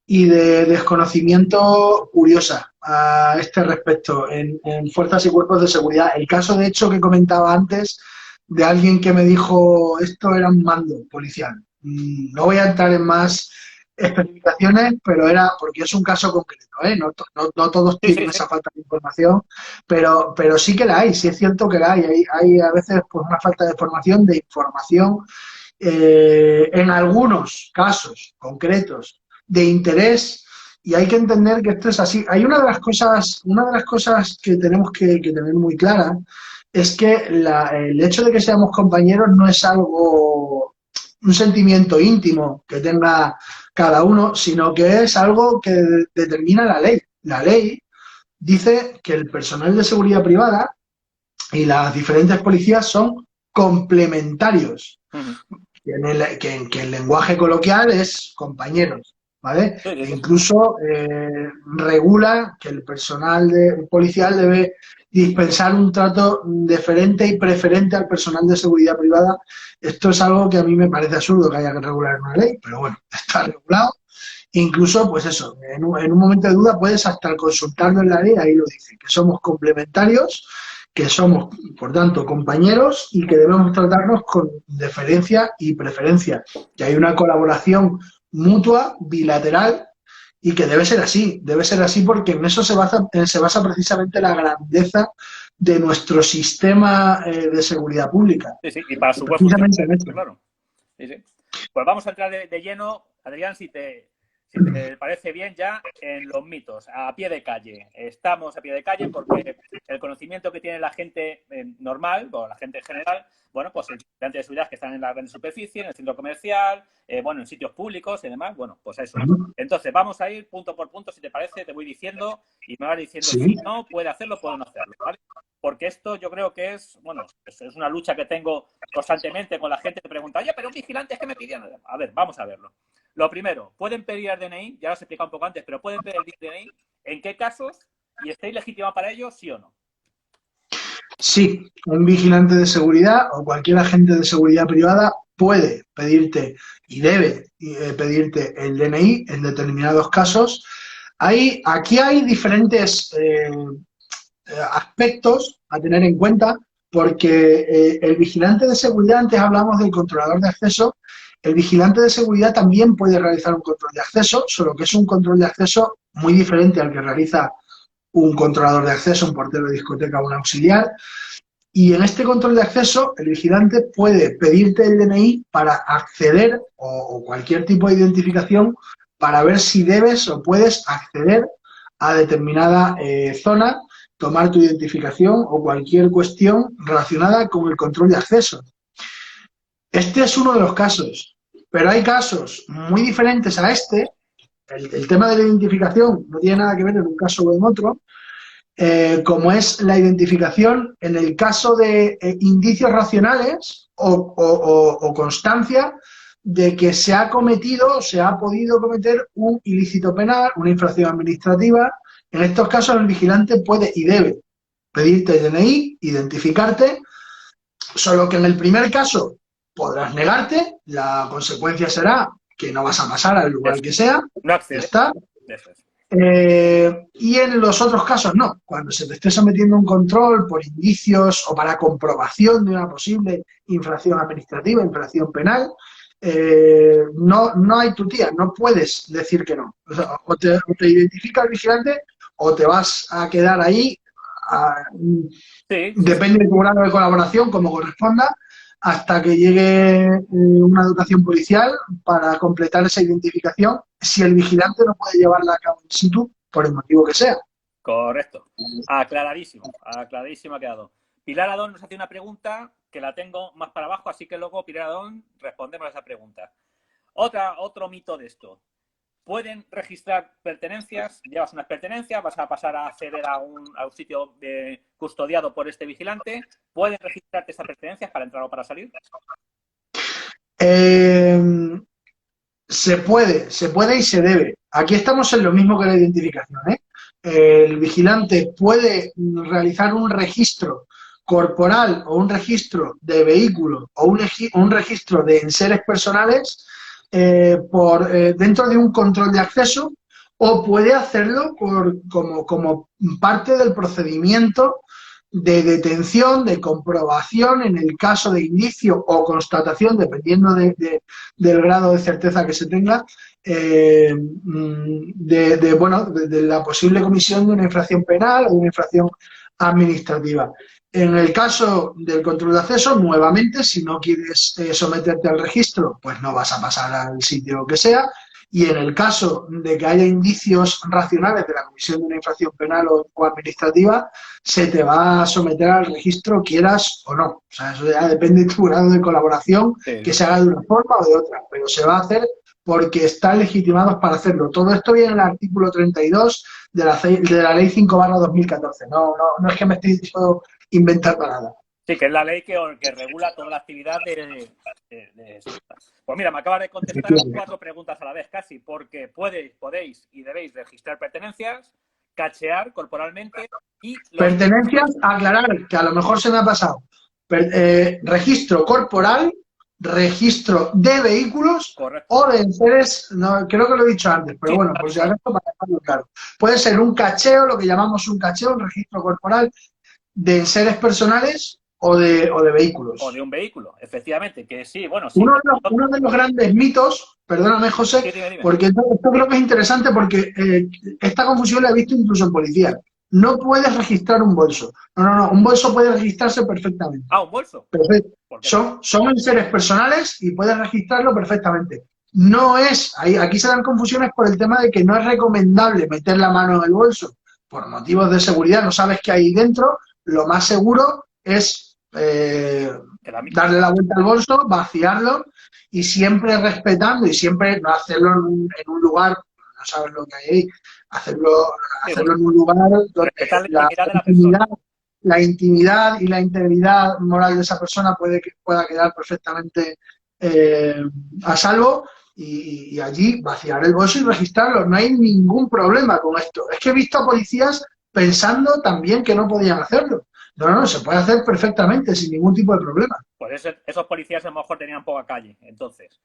y de desconocimiento curiosa a este respecto en fuerzas y cuerpos de seguridad. El caso, de hecho, que comentaba antes, de alguien que me dijo esto era un mando policial. No voy a entrar en más especificaciones, pero era porque es un caso concreto, ¿eh? No todos tienen esa falta de información, pero sí que la hay, sí es cierto que la hay. Hay a veces pues una falta de formación, de información, en algunos casos concretos de interés, y hay que entender que esto es así. Hay una de las cosas que tenemos que tener muy clara, es que el hecho de que seamos compañeros no es algo, un sentimiento íntimo que tenga cada uno, sino que es algo que determina la ley. La ley dice que el personal de seguridad privada y las diferentes policías son complementarios, que en lenguaje coloquial es compañeros, ¿vale? E incluso regula que el personal policial debe dispensar un trato deferente y preferente al personal de seguridad privada. Esto es algo que a mí me parece absurdo que haya que regular en una ley, pero bueno, está regulado. Incluso, pues eso, en un momento de duda puedes hasta consultarlo en la ley, ahí lo dice, que somos complementarios, que somos, por tanto, compañeros y que debemos tratarnos con deferencia y preferencia, que hay una colaboración mutua, bilateral, y que debe ser así porque en eso se basa precisamente la grandeza de nuestro sistema de seguridad pública. Sí, sí, y para su buen funcionamiento, claro. Sí, sí. Pues vamos a entrar de lleno, Adrián, si te parece bien, ya en los mitos, a pie de calle. Estamos a pie de calle porque el conocimiento que tiene la gente normal, o la gente en general, bueno, pues el vigilante de seguridad que están en la gran superficie, en el centro comercial, bueno, en sitios públicos y demás, bueno, pues eso. Entonces, vamos a ir punto por punto, si te parece, te voy diciendo y me vas diciendo si no, puede hacerlo, puede no hacerlo, ¿vale? Porque esto yo creo que es, bueno, es una lucha que tengo constantemente con la gente que pregunta, oye, pero un vigilante es que me pidieron. A ver, vamos a verlo. Lo primero, pueden pedir el DNI, ya lo he explicado un poco antes, pero pueden pedir el DNI, ¿en qué casos? ¿Y estáis legitimado para ello, sí o no? Sí, un vigilante de seguridad o cualquier agente de seguridad privada puede pedirte y debe pedirte el DNI en determinados casos. Aquí hay diferentes aspectos a tener en cuenta, porque el vigilante de seguridad, antes hablamos del controlador de acceso, el vigilante de seguridad también puede realizar un control de acceso, solo que es un control de acceso muy diferente al que realiza un controlador de acceso, un portero de discoteca o un auxiliar. Y en este control de acceso, el vigilante puede pedirte el DNI para acceder o cualquier tipo de identificación para ver si debes o puedes acceder a determinada zona, tomar tu identificación o cualquier cuestión relacionada con el control de acceso. Este es uno de los casos, pero hay casos muy diferentes a este. El tema de la identificación no tiene nada que ver en un caso o en otro, como es la identificación en el caso de indicios racionales o constancia de que se ha cometido o se ha podido cometer un ilícito penal, una infracción administrativa. En estos casos el vigilante puede y debe pedirte el DNI, identificarte, solo que en el primer caso podrás negarte, la consecuencia será que no vas a pasar al lugar que sea, no accede. ya está. Y en los otros casos no, cuando se te esté sometiendo a un control por indicios o para comprobación de una posible infracción administrativa, infracción penal, no hay tutía, no puedes decir que no. O sea, o te identifica el vigilante o te vas a quedar ahí, depende de tu grado de colaboración, como corresponda, hasta que llegue una dotación policial para completar esa identificación, si el vigilante no puede llevarla a cabo in situ, por el motivo que sea. Correcto. Aclaradísimo ha quedado. Pilar Adón nos hace una pregunta que la tengo más para abajo, así que luego, Pilar Adón, respondemos a esa pregunta. Otro mito de esto. pueden registrar pertenencias, llevas unas pertenencias, vas a pasar a acceder a un sitio custodiado por este vigilante, ¿pueden registrarte esas pertenencias para entrar o para salir? Se puede y se debe. Aquí estamos en lo mismo que la identificación, ¿eh? El vigilante puede realizar un registro corporal o un registro de vehículo o un registro de enseres personales dentro de un control de acceso, o puede hacerlo como parte del procedimiento de detención, de comprobación en el caso de inicio o constatación, dependiendo del grado de certeza que se tenga, de la posible comisión de una infracción penal o de una infracción administrativa. En el caso del control de acceso, nuevamente, si no quieres someterte al registro, pues no vas a pasar al sitio que sea. Y en el caso de que haya indicios racionales de la comisión de una infracción penal o administrativa, se te va a someter al registro, quieras o no. O sea, eso ya depende de tu grado de colaboración, Sí. que se haga de una forma o de otra, pero se va a hacer porque están legitimados para hacerlo. Todo esto viene en el artículo 32 de la Ley 5/2014. No es que me estéis inventando nada. Sí, que es la ley que regula toda la actividad de Pues mira, me acaba de contestar 4 preguntas a la vez casi, porque podéis y debéis registrar pertenencias, cachear corporalmente y... Pertenencias, aclarar, que a lo mejor se me ha pasado. Registro corporal, registro de vehículos. Correcto. O de enseres, no, creo que lo he dicho antes, pero sí, bueno, por si acaso para dejarlo claro. Puede ser un cacheo, lo que llamamos un cacheo, un registro corporal de enseres personales o de vehículos. O de un vehículo, efectivamente, que sí, bueno... Sí, uno de los grandes mitos, perdóname José, sí, dime. Porque esto creo que es interesante porque esta confusión la he visto incluso en policía. No puedes registrar un bolso. No, un bolso puede registrarse perfectamente. Ah, un bolso. Perfecto. Son enseres personales y puedes registrarlo perfectamente. No es, aquí se dan confusiones por el tema de que no es recomendable meter la mano en el bolso. Por motivos de seguridad, no sabes qué hay dentro. Lo más seguro es darle la vuelta al bolso, vaciarlo y siempre respetando y siempre no hacerlo en un lugar, no sabes lo que hay ahí, hacerlo en un lugar donde la intimidad y la integridad moral de esa persona pueda quedar perfectamente a salvo, y allí vaciar el bolso y registrarlo. No hay ningún problema con esto. Es que he visto a policías pensando también que no podían hacerlo. No, se puede hacer perfectamente, sin ningún tipo de problema. Pues esos policías a lo mejor tenían poca calle, entonces.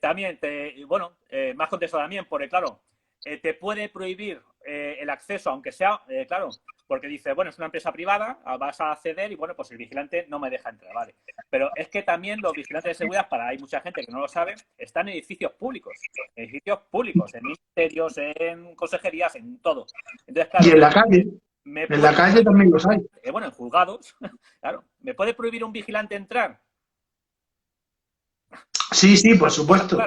También, me has contestado también, porque claro, te puede prohibir el acceso, aunque sea, claro, porque dice, bueno, es una empresa privada, vas a acceder y bueno, pues el vigilante no me deja entrar, vale. Pero es que también los vigilantes de seguridad, hay mucha gente que no lo sabe, están en edificios públicos, en ministerios, en consejerías, en todo. Entonces, claro, y en la calle. En la calle también los hay. Bueno, en juzgados, claro. ¿Me puede prohibir un vigilante entrar? Sí, por supuesto.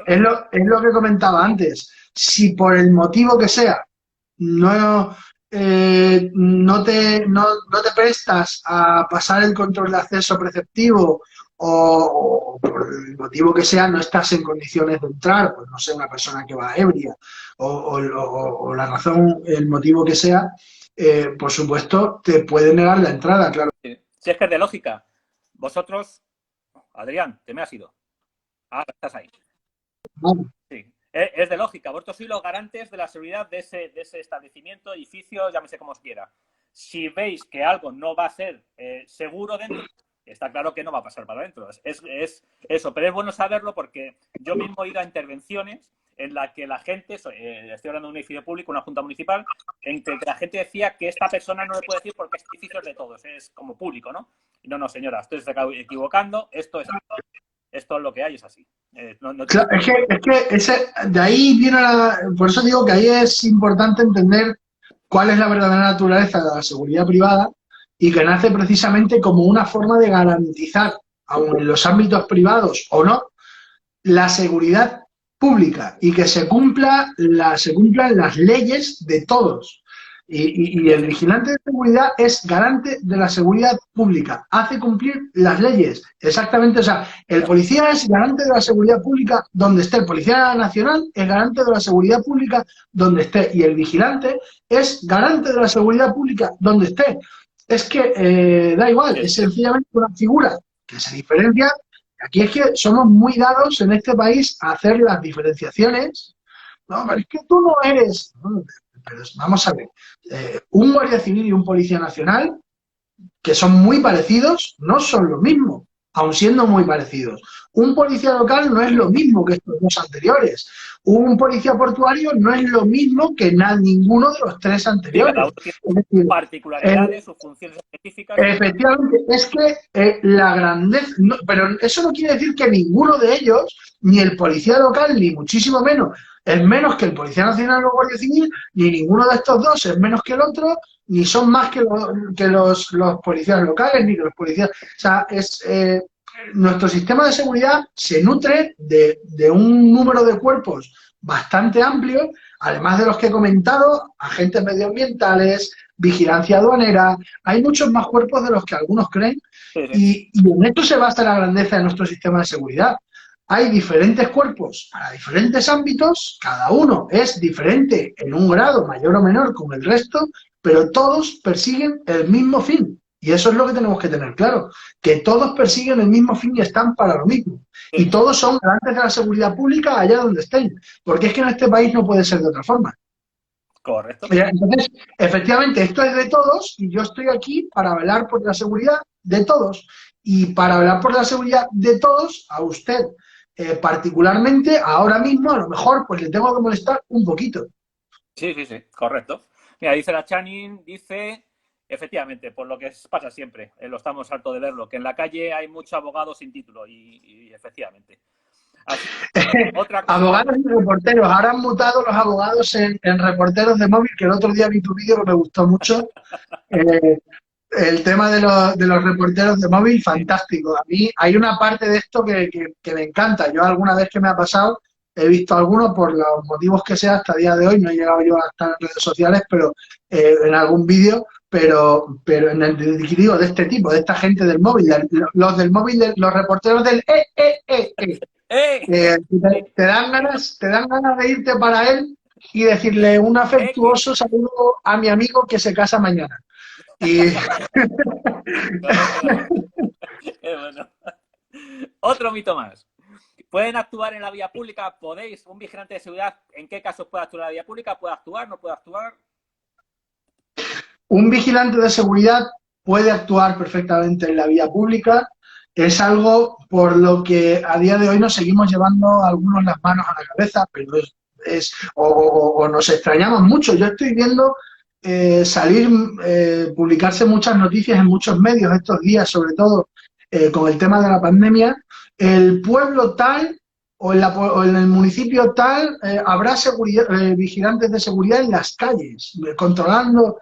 Es lo que comentaba antes. Si por el motivo que sea no te prestas a pasar el control de acceso preceptivo, o por el motivo que sea no estás en condiciones de entrar, pues no sé, una persona que va ebria o la razón, el motivo que sea, por supuesto te puede negar la entrada, claro. Sí. Si es que es de lógica. Vosotros, Adrián, te me has ido. Ahora estás ahí. Sí. Es de lógica. Vosotros sois los garantes de la seguridad de ese establecimiento, edificio, llámese como os quiera. Si veis que algo no va a ser seguro dentro, está claro que no va a pasar para adentro. Es eso, pero es bueno saberlo porque yo mismo he ido a intervenciones en la que la gente, estoy hablando de un edificio público, una junta municipal, en que la gente decía que esta persona no le puede decir porque este edificio es de todos, es como público, ¿no? Y no, señora, usted se está equivocando, esto es lo que hay, es así. Claro, es que de ahí viene por eso digo que ahí es importante entender cuál es la verdadera naturaleza de la seguridad privada, y que nace precisamente como una forma de garantizar, aun en los ámbitos privados o no, la seguridad pública, y que se cumplan las leyes de todos. Y el vigilante de seguridad es garante de la seguridad pública, hace cumplir las leyes, exactamente. O sea, el policía es garante de la seguridad pública donde esté, el policía nacional es garante de la seguridad pública donde esté, y el vigilante es garante de la seguridad pública donde esté. Es que da igual, es sencillamente una figura que se diferencia. Aquí es que somos muy dados en este país a hacer las diferenciaciones. No, pero es que tú no eres... Pero vamos a ver, un guardia civil y un policía nacional, que son muy parecidos, no son lo mismo, aun siendo muy parecidos. Un policía local no es lo mismo que estos dos anteriores. Un policía portuario no es lo mismo que ninguno de los tres anteriores. Cada uno tiene sus particularidades, sus funciones específicas. Efectivamente, es que la grandeza... No, pero eso no quiere decir que ninguno de ellos, ni el policía local, ni muchísimo menos, es menos que el policía nacional o guardia civil, ni ninguno de estos dos es menos que el otro, ni son más que los policías locales, ni que los policías... O sea, nuestro sistema de seguridad se nutre de un número de cuerpos bastante amplio, además de los que he comentado, agentes medioambientales, vigilancia aduanera. Hay muchos más cuerpos de los que algunos creen, y en esto se basa la grandeza de nuestro sistema de seguridad. Hay diferentes cuerpos para diferentes ámbitos, cada uno es diferente en un grado mayor o menor con el resto, pero todos persiguen el mismo fin. Y eso es lo que tenemos que tener claro, que todos persiguen el mismo fin y están para lo mismo. Y todos son garantes de la seguridad pública allá donde estén, porque es que en este país no puede ser de otra forma. Correcto. Entonces, efectivamente, esto es de todos y yo estoy aquí para velar por la seguridad de todos. Y para velar por la seguridad de todos, a usted particularmente, ahora mismo, a lo mejor, pues le tengo que molestar un poquito. Sí, correcto. Mira, dice la Channing, efectivamente, por lo que pasa siempre, lo estamos harto de verlo, que en la calle hay muchos abogados sin título y efectivamente. Así, otra cosa. Abogados y reporteros, ahora han mutado los abogados en reporteros de móvil, que el otro día vi tu vídeo que me gustó mucho. El tema de los reporteros de móvil, fantástico. A mí hay una parte de esto que me encanta. Yo alguna vez que me ha pasado, he visto algunos por los motivos que sea, hasta el día de hoy no he llegado yo a estar en redes sociales, pero en algún vídeo, pero en el digo, de este tipo, de esta gente del móvil, los del móvil, los reporteros del te dan ganas de irte para él y decirle un afectuoso saludo a mi amigo que se casa mañana. Y... Bueno. Otro mito más. ¿Pueden actuar en la vía pública? ¿Podéis? ¿Un vigilante de seguridad en qué casos puede actuar en la vía pública? ¿Puede actuar? ¿No puede actuar? Un vigilante de seguridad puede actuar perfectamente en la vía pública. Es algo por lo que a día de hoy nos seguimos llevando algunos las manos a la cabeza, pero o nos extrañamos mucho. Yo estoy viendo publicarse muchas noticias en muchos medios estos días, sobre todo con el tema de la pandemia. El pueblo tal o en el municipio tal habrá vigilantes de seguridad en las calles, controlando.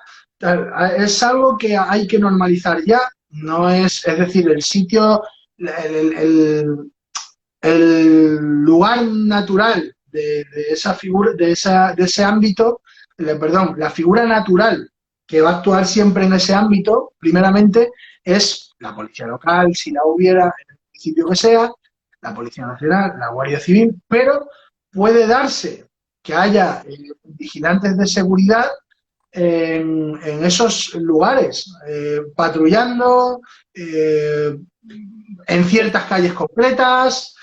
Es algo que hay que normalizar ya. No es decir, el sitio, el lugar natural de esa figura, de ese ámbito, perdón, la figura natural que va a actuar siempre en ese ámbito, primeramente, es la policía local, si la hubiera en el municipio que sea, la Policía Nacional, la Guardia Civil, pero puede darse que haya vigilantes de seguridad en esos lugares, patrullando en ciertas calles completas.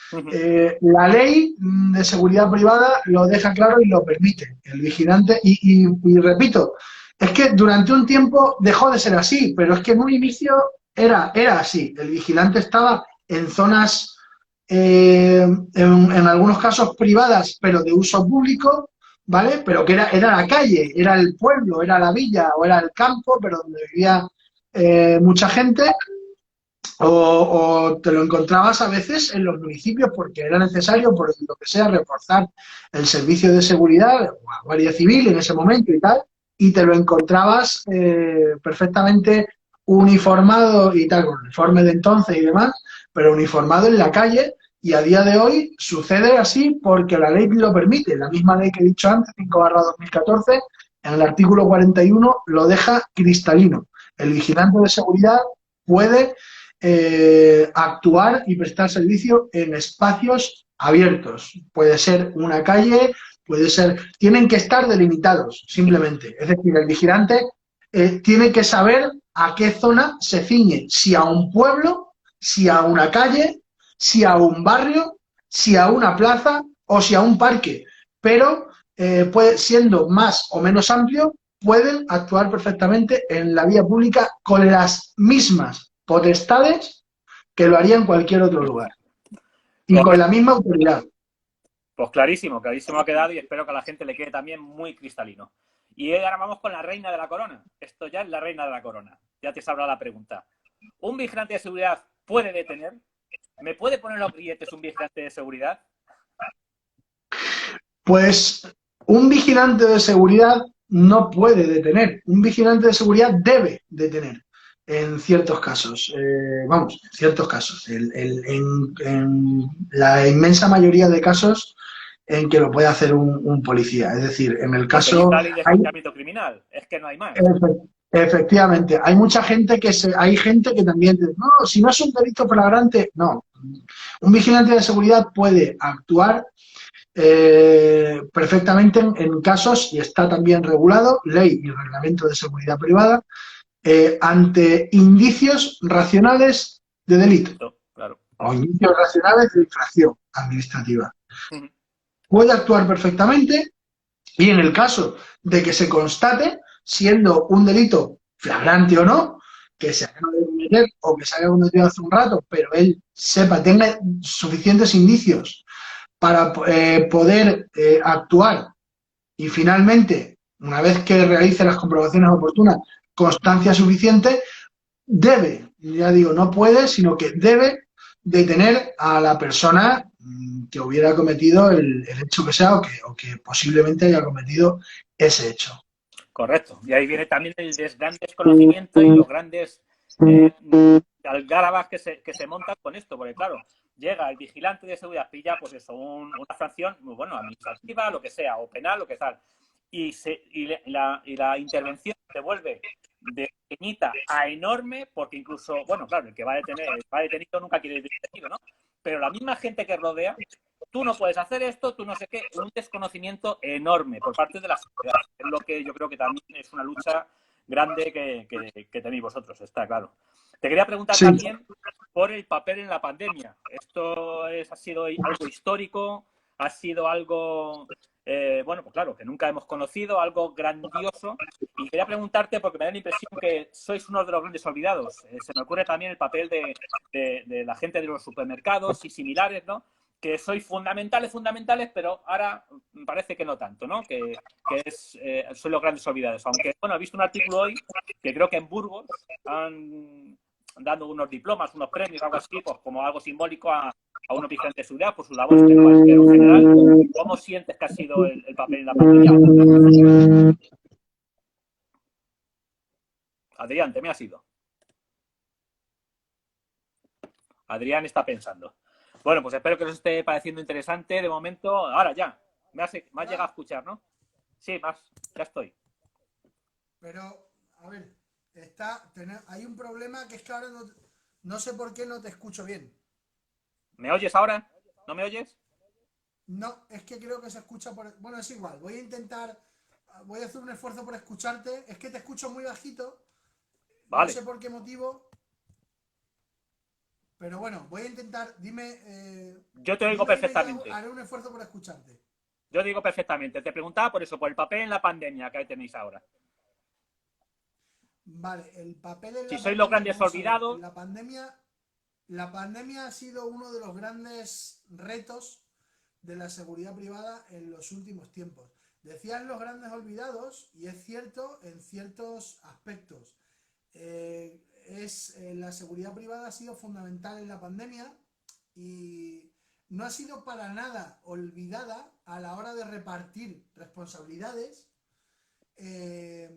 La ley de seguridad privada lo deja claro y lo permite, el vigilante, y repito, es que durante un tiempo dejó de ser así, pero es que en un inicio era así, el vigilante estaba en zonas, en algunos casos privadas, pero de uso público, ¿vale? Pero que era la calle, era el pueblo, era la villa o era el campo, pero donde vivía mucha gente, o te lo encontrabas a veces en los municipios porque era necesario, por lo que sea, reforzar el servicio de seguridad, o la Guardia Civil en ese momento y tal, y te lo encontrabas perfectamente uniformado y tal, con el uniforme de entonces y demás, pero uniformado en la calle. Y a día de hoy sucede así porque la ley lo permite. La misma ley que he dicho antes, 5/2014, en el artículo 41 lo deja cristalino. El vigilante de seguridad puede actuar y prestar servicio en espacios abiertos. Puede ser una calle, puede ser... Tienen que estar delimitados, simplemente. Es decir, el vigilante tiene que saber a qué zona se ciñe, si a un pueblo, si a una calle, si a un barrio, si a una plaza o si a un parque. Pero siendo más o menos amplio, pueden actuar perfectamente en la vía pública con las mismas potestades que lo haría en cualquier otro lugar y con la Correcto. misma autoridad. Pues clarísimo, clarísimo ha quedado y espero que a la gente le quede también muy cristalino. Y ahora vamos con la reina de la corona. Esto ya es la reina de la corona. Ya te sabrá la pregunta. ¿Un vigilante de seguridad puede detener? ¿Me puede poner los grilletes un vigilante de seguridad? Pues un vigilante de seguridad no puede detener, un vigilante de seguridad debe detener en ciertos casos. Vamos, en ciertos casos. En la inmensa mayoría de casos en que lo puede hacer un policía. Es decir, en el Porque dice caso... la ley de Hay, enjuiciamiento criminal. Es que no hay más. efectivamente, hay mucha gente hay gente que también dice, no, si no es un delito flagrante, no. Un vigilante de seguridad puede actuar perfectamente en casos, y está también regulado, ley y reglamento de seguridad privada, ante indicios racionales de delito Claro. o indicios racionales de infracción administrativa. Puede actuar perfectamente y en el caso de que se constate, siendo un delito flagrante o no, que se haya de cometer o que se haya cometido hace un rato, pero él sepa, tenga suficientes indicios para poder actuar y finalmente, una vez que realice las comprobaciones oportunas, constancia suficiente, debe, ya digo, no puede, sino que debe detener a la persona que hubiera cometido el hecho que sea o que posiblemente haya cometido ese hecho. Correcto. Y ahí viene también el gran desconocimiento y los grandes algarabas que se montan con esto, porque claro, llega el vigilante de seguridad, pilla pues eso, una sanción, bueno, administrativa, lo que sea, o penal, lo que sea, y la intervención se vuelve de pequeñita a enorme, porque incluso, bueno, claro, el que va detenido nunca quiere ir detenido, ¿no? Pero la misma gente que rodea, tú no puedes hacer esto, tú no sé qué, un desconocimiento enorme por parte de la sociedad. Es lo que yo creo que también es una lucha grande que tenéis vosotros, está claro. Te quería preguntar Sí, también por el papel en la pandemia. Esto ha sido algo histórico, ha sido algo, bueno, pues claro, que nunca hemos conocido, algo grandioso. Y quería preguntarte, porque me da la impresión que sois uno de los grandes olvidados. Se me ocurre también el papel de la gente de los supermercados y similares, ¿no? Que sois fundamentales, pero ahora parece que no tanto, ¿no? Son los grandes olvidados. Aunque, bueno, he visto un artículo hoy que creo que en Burgos han dando unos diplomas, unos premios, algo así, pues como algo simbólico a unos vigilantes de seguridad por sus labores en el país. Pero en general, ¿cómo sientes que ha sido el papel en la pandemia? Adrián, te me has ido. Adrián está pensando. Bueno, pues espero que os esté pareciendo interesante de momento. Ahora ya, me has llegado a escuchar, ¿no? Sí, ya estoy. Pero, a ver, hay un problema que es que ahora no sé por qué no te escucho bien. ¿Me oyes ahora? ¿No me oyes? No, es que creo que se escucha por... Bueno, es igual, voy a hacer un esfuerzo por escucharte. Es que te escucho muy bajito, no Vale. sé por qué motivo, pero bueno, voy a intentar, Yo te oigo dime y perfectamente. haré un esfuerzo por escucharte. Yo digo perfectamente. Te preguntaba por eso, por el papel en la pandemia que tenéis ahora. Vale, el papel en Si la sois los pandemia, grandes vamos a ver, olvidados, la pandemia ha sido uno de los grandes retos de la seguridad privada en los últimos tiempos. Decían los grandes olvidados, y es cierto en ciertos aspectos. La seguridad privada ha sido fundamental en la pandemia y no ha sido para nada olvidada a la hora de repartir responsabilidades, eh,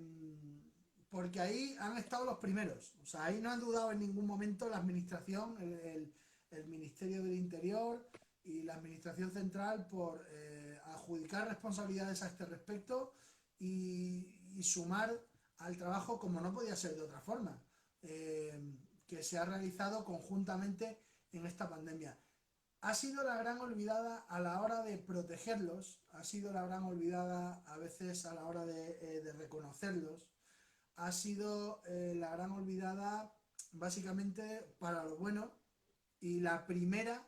porque ahí han estado los primeros. O sea, ahí no han dudado en ningún momento la administración, el Ministerio del Interior y la Administración Central por adjudicar responsabilidades a este respecto y sumar al trabajo, como no podía ser de otra forma, que se ha realizado conjuntamente en esta pandemia. Ha sido la gran olvidada a la hora de protegerlos, ha sido la gran olvidada a veces a la hora de reconocerlos, ha sido la gran olvidada básicamente para lo bueno y la primera,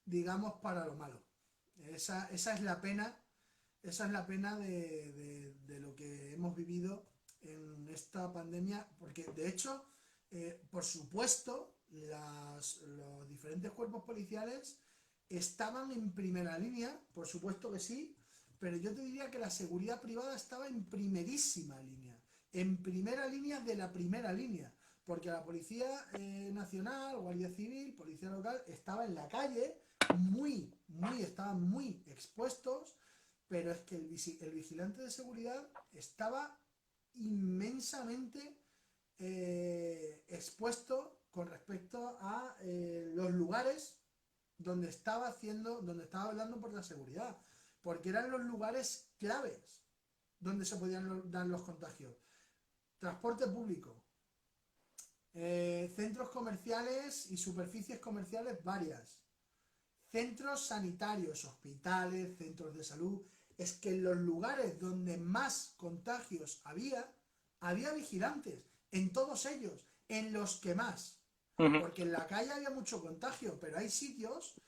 digamos, para lo malo. Esa es la pena, esa es la pena de lo que hemos vivido en esta pandemia, porque de hecho, por supuesto, los diferentes cuerpos policiales estaban en primera línea, por supuesto que sí, pero yo te diría que la seguridad privada estaba en primerísima línea, en primera línea de la primera línea, porque la Policía Nacional, Guardia Civil, Policía Local, estaba en la calle, estaban muy expuestos, pero es que el vigilante de seguridad estaba inmensamente expuesto con respecto a los lugares donde estaba hablando por la seguridad, porque eran los lugares claves donde se podían dar los contagios. Transporte público, centros comerciales y superficies comerciales varias, centros sanitarios, hospitales, centros de salud. Es que en los lugares donde más contagios había vigilantes, en todos ellos, en los que más. Porque en la calle había mucho contagio, pero hay sitios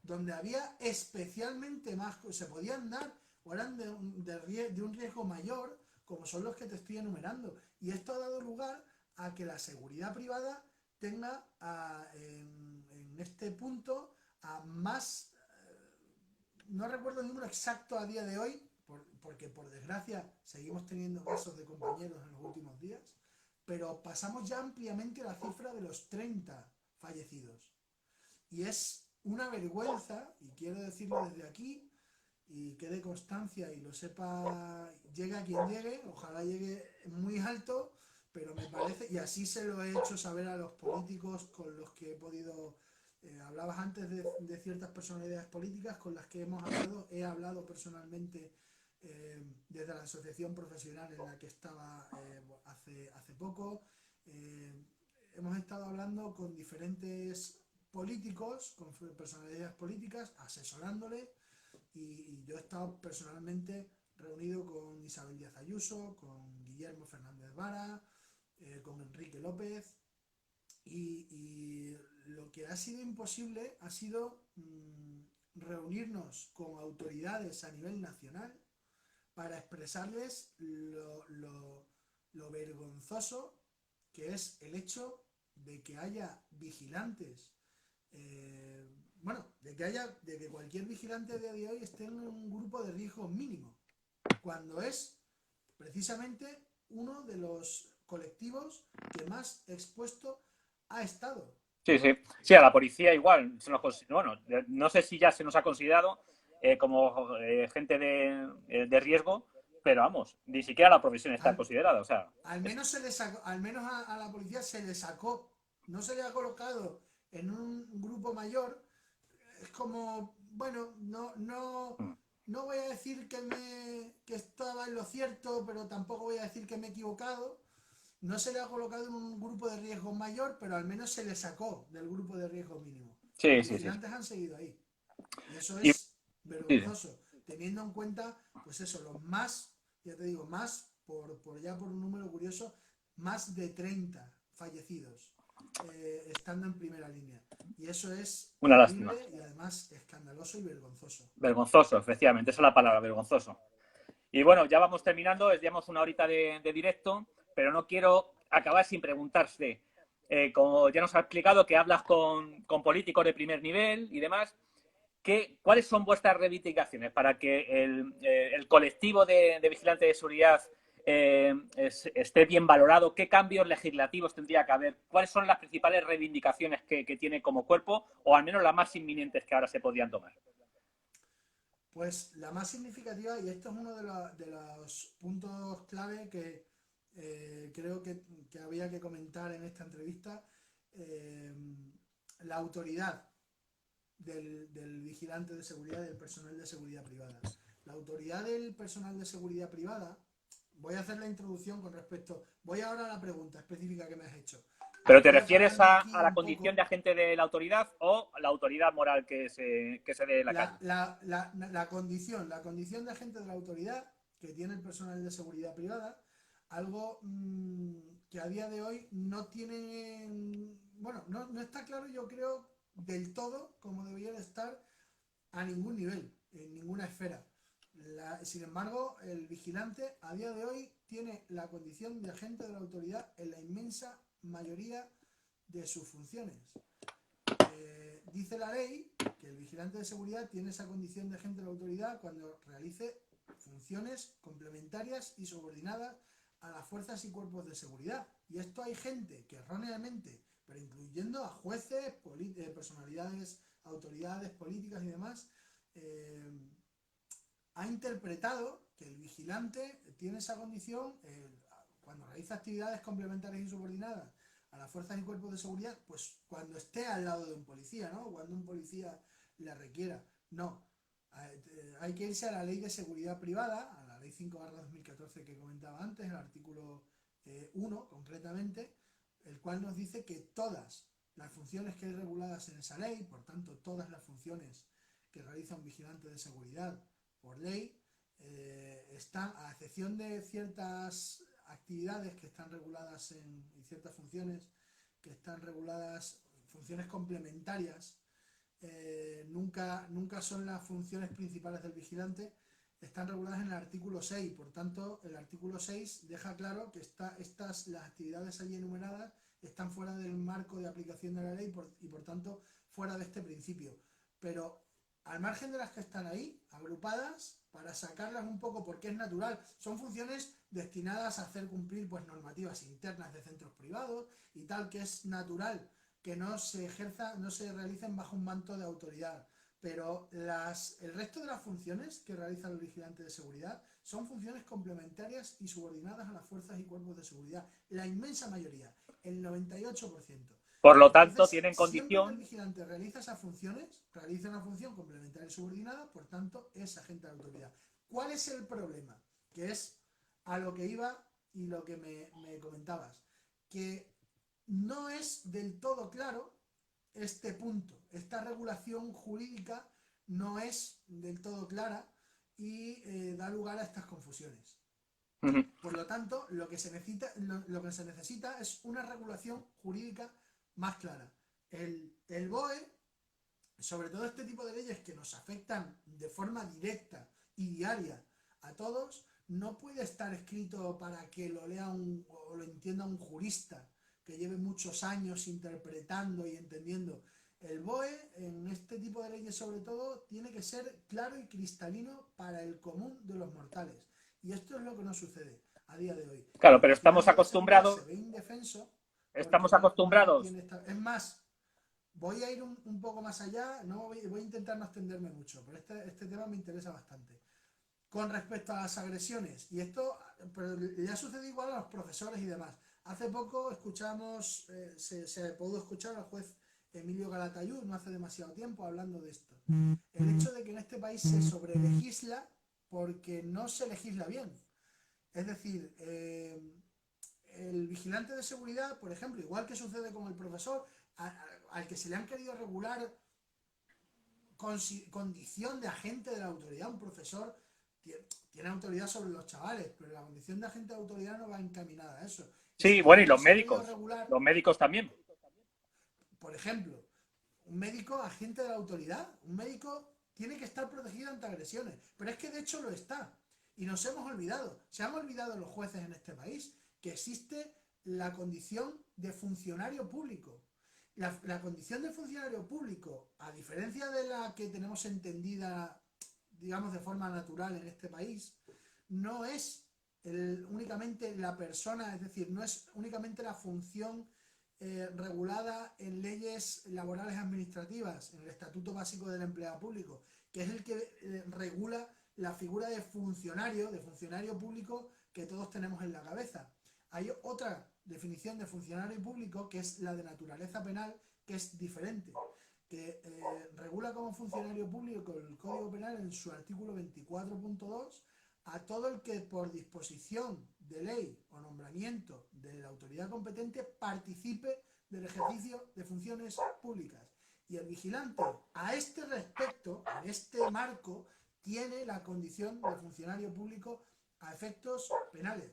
donde había especialmente más, se podían dar o eran de un riesgo mayor, como son los que te estoy enumerando. Y esto ha dado lugar a que la seguridad privada tenga en este punto a más, no recuerdo el número exacto a día de hoy, porque por desgracia seguimos teniendo casos de compañeros en los últimos días, pero pasamos ya ampliamente la cifra de los 30 fallecidos. Y es una vergüenza, y quiero decirlo desde aquí, y quede constancia y lo sepa, llegue a quien llegue, ojalá llegue muy alto, pero me parece, y así se lo he hecho saber a los políticos con los que he podido, hablabas antes de ciertas personalidades políticas con las que he hablado personalmente desde la asociación profesional en la que estaba hace poco. Hemos estado hablando con diferentes políticos, con personalidades políticas, asesorándole, y yo he estado personalmente reunido con Isabel Díaz Ayuso, con Guillermo Fernández Vara, con Enrique López, y lo que ha sido imposible ha sido reunirnos con autoridades a nivel nacional para expresarles lo vergonzoso que es el hecho de que haya vigilantes, de que cualquier vigilante a día de hoy esté en un grupo de riesgo mínimo, cuando es precisamente uno de los colectivos que más expuesto ha estado. Sí, sí. Sí, a la policía igual. Bueno, no sé si ya se nos ha considerado como gente de riesgo, pero vamos, ni siquiera la profesión está considerada. O sea, al menos se le sacó, al menos a la policía se le sacó, no se le ha colocado en un grupo mayor. Es como, bueno, no voy a decir que estaba en lo cierto, pero tampoco voy a decir que me he equivocado. No se le ha colocado en un grupo de riesgo mayor, pero al menos se le sacó del grupo de riesgo mínimo. Sí, Los vigilantes han seguido ahí. Y eso es vergonzoso, teniendo en cuenta, pues eso, los más, ya te digo, más, por un número curioso, más de 30 fallecidos estando en primera línea. Y eso es una terrible lástima. y además escandaloso y vergonzoso. Vergonzoso, efectivamente, esa es la palabra, vergonzoso. Y bueno, ya vamos terminando, llevamos una horita de directo, pero no quiero acabar sin preguntarte, como ya nos ha explicado que hablas con políticos de primer nivel y demás, ¿cuáles son vuestras reivindicaciones para que el colectivo de vigilantes de seguridad esté bien valorado? ¿Qué cambios legislativos tendría que haber? ¿Cuáles son las principales reivindicaciones que tiene como cuerpo, o al menos las más inminentes que ahora se podrían tomar? Pues la más significativa, y esto es uno de los puntos clave que creo que había que comentar en esta entrevista, la autoridad del vigilante de seguridad y del personal de seguridad privada. La autoridad del personal de seguridad privada voy a hacer la introducción con respecto. Voy ahora a la pregunta específica que me has hecho. ¿Pero te Voy a refieres pararme a, aquí a la un condición poco. de agente de la autoridad o la autoridad moral que se dé en la calle? La condición de agente de la autoridad que tiene el personal de seguridad privada, algo que a día de hoy no tiene, bueno, no está claro, yo creo, del todo como debería de estar a ningún nivel, en ninguna esfera. Sin embargo, el vigilante a día de hoy tiene la condición de agente de la autoridad en la inmensa mayoría de sus funciones. Dice la ley que el vigilante de seguridad tiene esa condición de agente de la autoridad cuando realice funciones complementarias y subordinadas a las fuerzas y cuerpos de seguridad. Y esto hay gente que erróneamente, pero incluyendo a jueces, personalidades, autoridades políticas y demás, ha interpretado que el vigilante tiene esa condición cuando realiza actividades complementarias y subordinadas a las fuerzas y cuerpos de seguridad, pues cuando esté al lado de un policía, ¿no? Cuando un policía le requiera. No. Hay que irse a la ley de seguridad privada, a la ley 5/2014 que comentaba antes, el artículo 1 concretamente, el cual nos dice que todas las funciones que hay reguladas en esa ley, por tanto todas las funciones que realiza un vigilante de seguridad por ley, están, a excepción de ciertas actividades que están reguladas y ciertas funciones que están reguladas, funciones complementarias, nunca son las funciones principales del vigilante, están reguladas en el artículo 6. Por tanto, el artículo 6 deja claro que las actividades allí enumeradas están fuera del marco de aplicación de la ley y por tanto fuera de este principio. Pero al margen de las que están ahí, agrupadas, para sacarlas un poco porque es natural, son funciones destinadas a hacer cumplir pues normativas internas de centros privados y tal, que es natural que no se realicen bajo un manto de autoridad. Pero el resto de las funciones que realiza el vigilante de seguridad son funciones complementarias y subordinadas a las fuerzas y cuerpos de seguridad. La inmensa mayoría, el 98%. Por lo tanto, Entonces, tienen siempre que el condición. vigilante realiza esas funciones, realiza una función complementaria y subordinada, por tanto, es agente de autoridad. ¿Cuál es el problema? Que es a lo que iba y lo que me comentabas. Que no es del todo claro este punto. Esta regulación jurídica no es del todo clara y da lugar a estas confusiones. Por lo tanto, lo que se necesita es una regulación jurídica más clara. El BOE, sobre todo este tipo de leyes que nos afectan de forma directa y diaria a todos, no puede estar escrito para que lo lea o lo entienda un jurista que lleve muchos años interpretando y entendiendo. El BOE, en este tipo de leyes sobre todo, tiene que ser claro y cristalino para el común de los mortales. Y esto es lo que no sucede a día de hoy. Claro, El pero estamos vigilante de seguridad se acostumbrados, ve indefenso porque estamos no acostumbrados. tiene esta... Es más, voy a ir un poco más allá, voy a intentar no extenderme mucho, pero este tema me interesa bastante. Con respecto a las agresiones, y esto pero le ha sucedido igual a los profesores y demás. Hace poco escuchamos, se pudo escuchar al juez Emilio Calatayud, no hace demasiado tiempo, hablando de esto. El hecho de que en este país se sobrelegisla porque no se legisla bien. Es decir, el vigilante de seguridad, por ejemplo, igual que sucede con el profesor, al que se le han querido regular condición de agente de la autoridad, un profesor tiene autoridad sobre los chavales, pero la condición de agente de autoridad no va encaminada a eso. Y Sí, si bueno, y alguien los se ha querido médicos. regular, Los médicos también. por ejemplo, un médico agente de la autoridad, un médico tiene que estar protegido ante agresiones, pero es que de hecho lo está. Y nos hemos olvidado, se han olvidado los jueces en este país, que existe la condición de funcionario público. La condición de funcionario público, a diferencia de la que tenemos entendida, digamos, de forma natural en este país, no es únicamente la persona, es decir, no es únicamente la función regulada en leyes laborales administrativas, en el Estatuto Básico del Empleado Público, que es el que regula la figura de funcionario público que todos tenemos en la cabeza. Hay otra definición de funcionario público que es la de naturaleza penal, que es diferente, que regula como funcionario público el Código Penal en su artículo 24.2 a todo el que por disposición de ley o nombramiento de la autoridad competente participe del ejercicio de funciones públicas. Y el vigilante, a este respecto, en este marco, tiene la condición de funcionario público a efectos penales.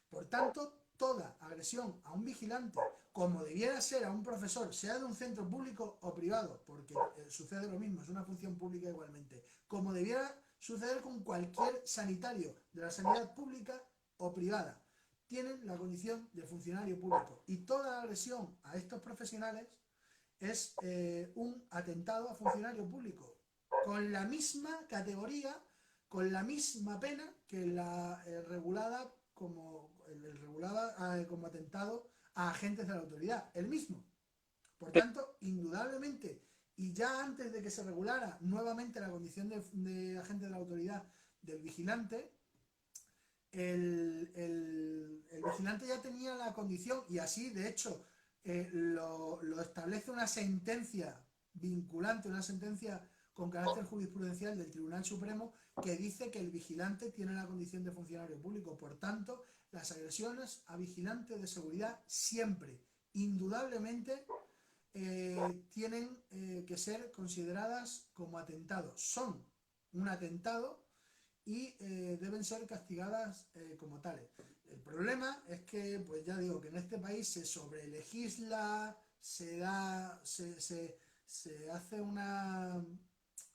Por tanto, toda agresión a un vigilante, como debiera ser a un profesor, sea de un centro público o privado, porque sucede lo mismo, es una función pública igualmente, como debiera suceder con cualquier sanitario de la sanidad pública o privada, tienen la condición de funcionario público. Y toda agresión a estos profesionales es un atentado a funcionario público, con la misma categoría, con la misma pena que la regulada como atentado a agentes de la autoridad, el mismo. Por tanto, indudablemente, y ya antes de que se regulara nuevamente la condición de agente de la autoridad del vigilante, el vigilante ya tenía la condición, y así, de hecho, lo establece una sentencia vinculante, una sentencia con carácter jurisprudencial del Tribunal Supremo, que dice que el vigilante tiene la condición de funcionario público. Por tanto, las agresiones a vigilantes de seguridad siempre, indudablemente, tienen que ser consideradas como atentados. Son un atentado y deben ser castigadas como tales. El problema es que, pues ya digo, que en este país se sobrelegisla, se hace una...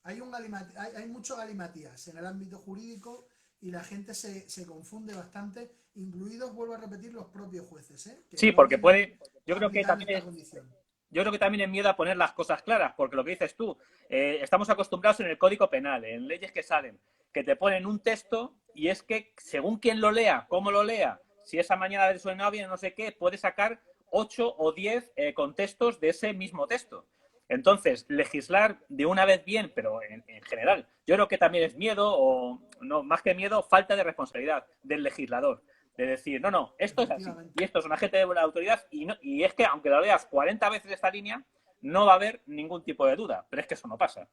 Hay mucho galimatías en el ámbito jurídico y la gente se confunde bastante, incluidos, vuelvo a repetir, los propios jueces, que Sí, no porque deben puede, yo creo que aplicar también esta es, condición. yo creo que también es miedo a poner las cosas claras, porque lo que dices tú, estamos acostumbrados en el Código Penal, en leyes que salen, que te ponen un texto y es que según quien lo lea, cómo lo lea, si esa mañana de su novia, no sé qué, puede sacar 8 o 10 contextos de ese mismo texto. Entonces, legislar de una vez bien, pero en general, yo creo que también es miedo, o no, más que miedo, falta de responsabilidad del legislador. De decir, no, no, esto es así. Y Efectivamente. esto es un agente de la autoridad. Y es que, aunque lo leas 40 veces esta línea, no va a haber ningún tipo de duda. Pero es que eso no pasa.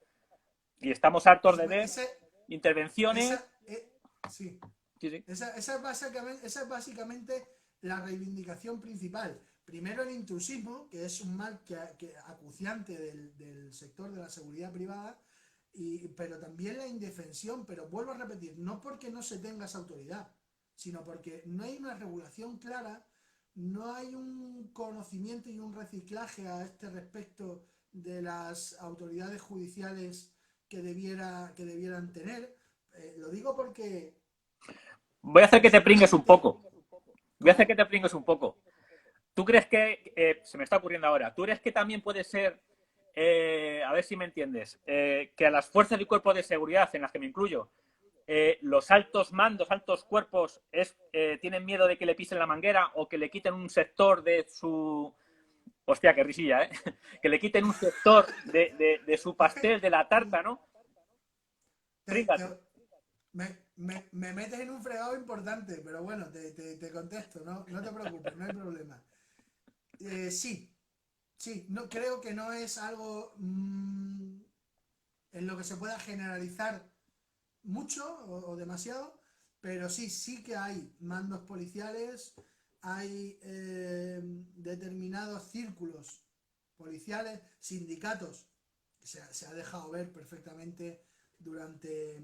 Y estamos hartos de ver Ese, intervenciones. esa, sí. Sí, sí. Esa es básicamente la reivindicación principal. Primero, el intrusismo, que es un mal que acuciante del sector de la seguridad privada, pero también la indefensión. Pero vuelvo a repetir, no porque no se tenga esa autoridad, sino porque no hay una regulación clara, no hay un conocimiento y un reciclaje a este respecto de las autoridades judiciales que debieran tener. Lo digo porque Voy a hacer que te pringues un seguramente... poco. Voy a hacer que ¿Cómo? te pringues un poco. ¿Tú crees que, se me está ocurriendo ahora, ¿tú crees que también puede ser, a ver si me entiendes, que a las fuerzas y cuerpos de seguridad, en las que me incluyo, los altos mandos, altos cuerpos, tienen miedo de que le pisen la manguera o que le quiten un sector de su... Hostia, qué risilla, ¿eh? Que le quiten un sector de su Es que pastel, de la tarta, ¿no? te- Príngate. te- me metes en un fregado importante, pero bueno, te contesto, no te preocupes, no hay problema. Sí, sí, no, creo que no es algo en lo que se pueda generalizar mucho o demasiado, pero sí que hay mandos policiales, hay determinados círculos policiales, sindicatos, que se ha dejado ver perfectamente durante,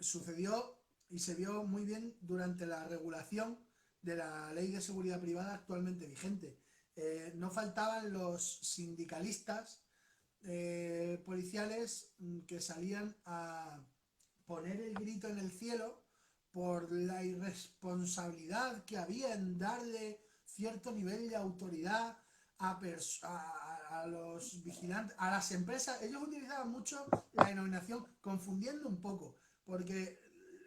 sucedió y se vio muy bien durante la regulación de la ley de seguridad privada actualmente vigente. No faltaban los sindicalistas policiales que salían a poner el grito en el cielo por la irresponsabilidad que había en darle cierto nivel de autoridad a los vigilantes, a las empresas. Ellos utilizaban mucho la denominación, confundiendo un poco, porque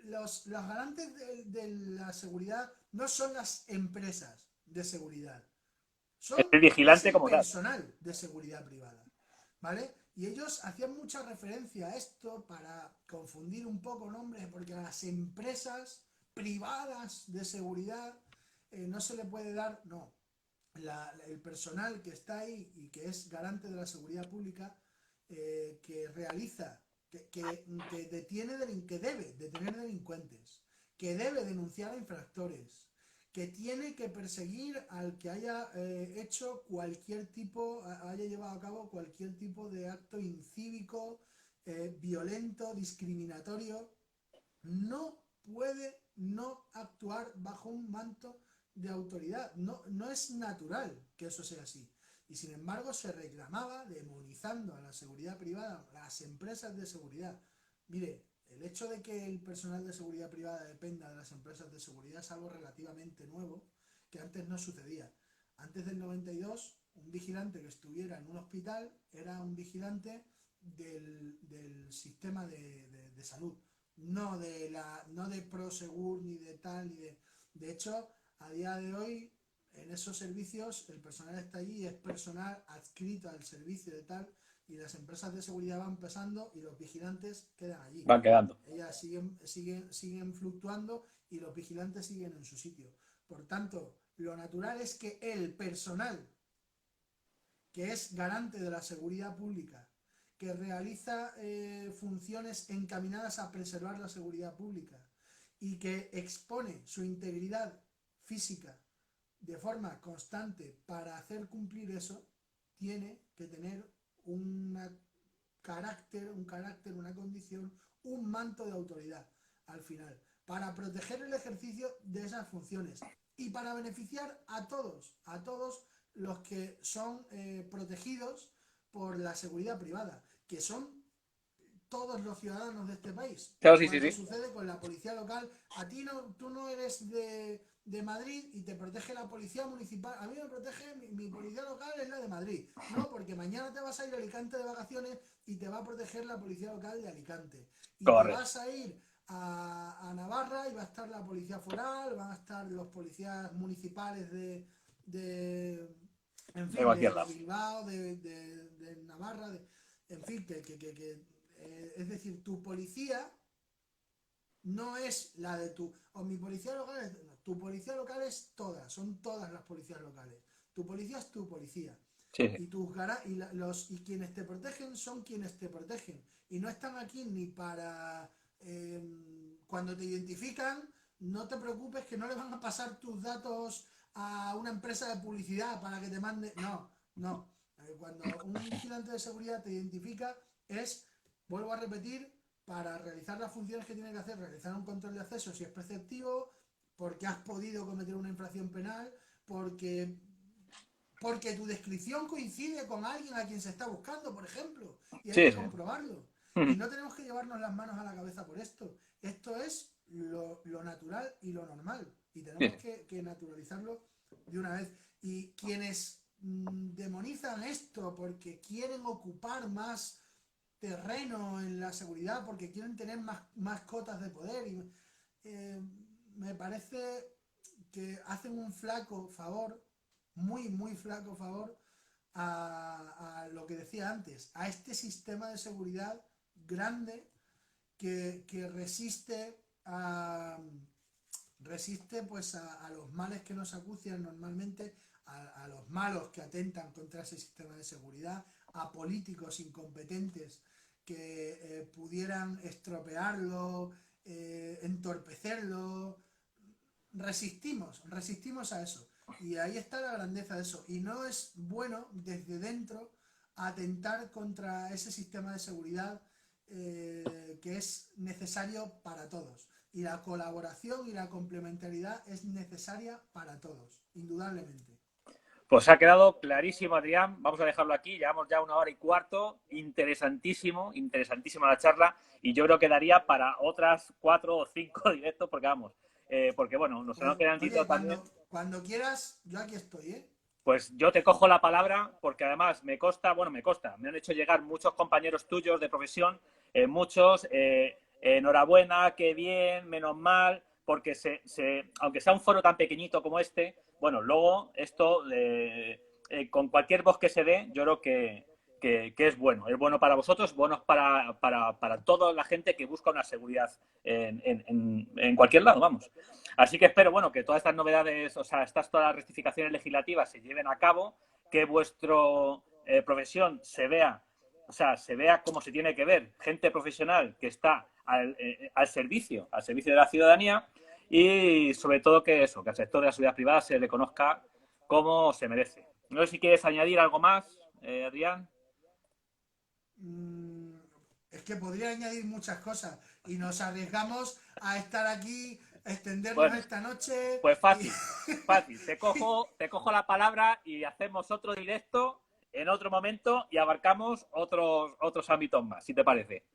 los garantes de la seguridad no son las empresas de seguridad, El es vigilante el como tal. personal de seguridad privada, ¿vale? Y ellos hacían mucha referencia a esto para confundir un poco nombres, porque a las empresas privadas de seguridad no se le puede dar, no. El personal que está ahí y que es garante de la seguridad pública, que que debe detener delincuentes, que debe denunciar a infractores, que tiene que perseguir al que haya hecho haya llevado a cabo cualquier tipo de acto incívico, violento, discriminatorio. No puede no actuar bajo un manto de autoridad. No es natural que eso sea así. Y sin embargo se reclamaba demonizando a la seguridad privada, a las empresas de seguridad. Mire, el hecho de que el personal de seguridad privada dependa de las empresas de seguridad es algo relativamente nuevo, que antes no sucedía. Antes del 92, un vigilante que estuviera en un hospital era un vigilante del sistema de salud, no de Prosegur, ni de tal, ni de... De hecho, a día de hoy, en esos servicios, el personal está allí y es personal adscrito al servicio de tal, y las empresas de seguridad van pesando y los vigilantes quedan allí. Van quedando. Ellas siguen fluctuando y los vigilantes siguen en su sitio. Por tanto, lo natural es que el personal, que es garante de la seguridad pública, que realiza funciones encaminadas a preservar la seguridad pública y que expone su integridad física de forma constante para hacer cumplir eso, tiene que tener un carácter, una condición, un manto de autoridad al final, para proteger el ejercicio de esas funciones y para beneficiar a todos los que son protegidos por la seguridad privada, que son todos los ciudadanos de este país. Claro, sí, Cuando sí. sucede con la policía local, tú no eres de Madrid y te protege la policía municipal. A mí me protege mi policía local, es la de Madrid. No, porque mañana te vas a ir a Alicante de vacaciones y te va a proteger la policía local de Alicante. Y Correcto. te vas a ir a Navarra y va a estar la policía foral, van a estar los policías municipales de Bilbao, de Navarra, en fin, es decir, tu policía no es la de mi policía local, tu policía local es son todas las policías locales. Tu policía es tu policía. Sí. Y quienes te protegen son quienes te protegen. Y no están aquí ni para... cuando te identifican, no te preocupes que no le van a pasar tus datos a una empresa de publicidad para que te mande... No. Cuando un vigilante de seguridad te identifica vuelvo a repetir, para realizar las funciones que tiene que hacer, realizar un control de acceso si es preceptivo, porque has podido cometer una infracción penal, porque tu descripción coincide con alguien a quien se está buscando, por ejemplo, y hay que comprobarlo. Y no tenemos que llevarnos las manos a la cabeza por esto. Esto es lo natural y lo normal, y tenemos que naturalizarlo de una vez. Y quienes demonizan esto porque quieren ocupar más terreno en la seguridad, porque quieren tener más cotas de poder, y me parece que hacen un flaco favor, muy flaco favor a lo que decía antes, a este sistema de seguridad grande que resiste pues a los males que nos acucian normalmente, a los malos que atentan contra ese sistema de seguridad, a políticos incompetentes que pudieran estropearlo, entorpecerlo. Resistimos a eso, y ahí está la grandeza de eso. Y no es bueno desde dentro atentar contra ese sistema de seguridad que es necesario para todos, y la colaboración y la complementariedad es necesaria para todos, indudablemente. Pues ha quedado clarísimo, Adrián. Vamos a dejarlo aquí. Llevamos ya 1 hora y cuarto. Interesantísima la charla. Y yo creo que daría para otras 4 o 5 directos, porque vamos, porque bueno, nos quedan también. Cuando quieras, yo aquí estoy, ¿eh? Pues yo te cojo la palabra, porque además me han hecho llegar muchos compañeros tuyos de profesión, muchos, enhorabuena, qué bien, menos mal, porque aunque sea un foro tan pequeñito como este, bueno, luego esto, con cualquier voz que se dé, yo creo que es bueno para vosotros, bueno para toda la gente que busca una seguridad en cualquier lado, vamos. Así que espero, bueno, que todas estas novedades, todas las rectificaciones legislativas se lleven a cabo, que vuestra profesión se vea o sea, se vea como se tiene que ver, gente profesional que está al servicio de la ciudadanía y sobre todo que eso, que al sector de la seguridad privada se le conozca como se merece. No sé si quieres añadir algo más, Adrián. Es que podría añadir muchas cosas y nos arriesgamos a estar aquí, a extendernos Bueno, esta noche. pues fácil, fácil. Te cojo la palabra y hacemos otro directo en otro momento y abarcamos otros ámbitos más, si te parece.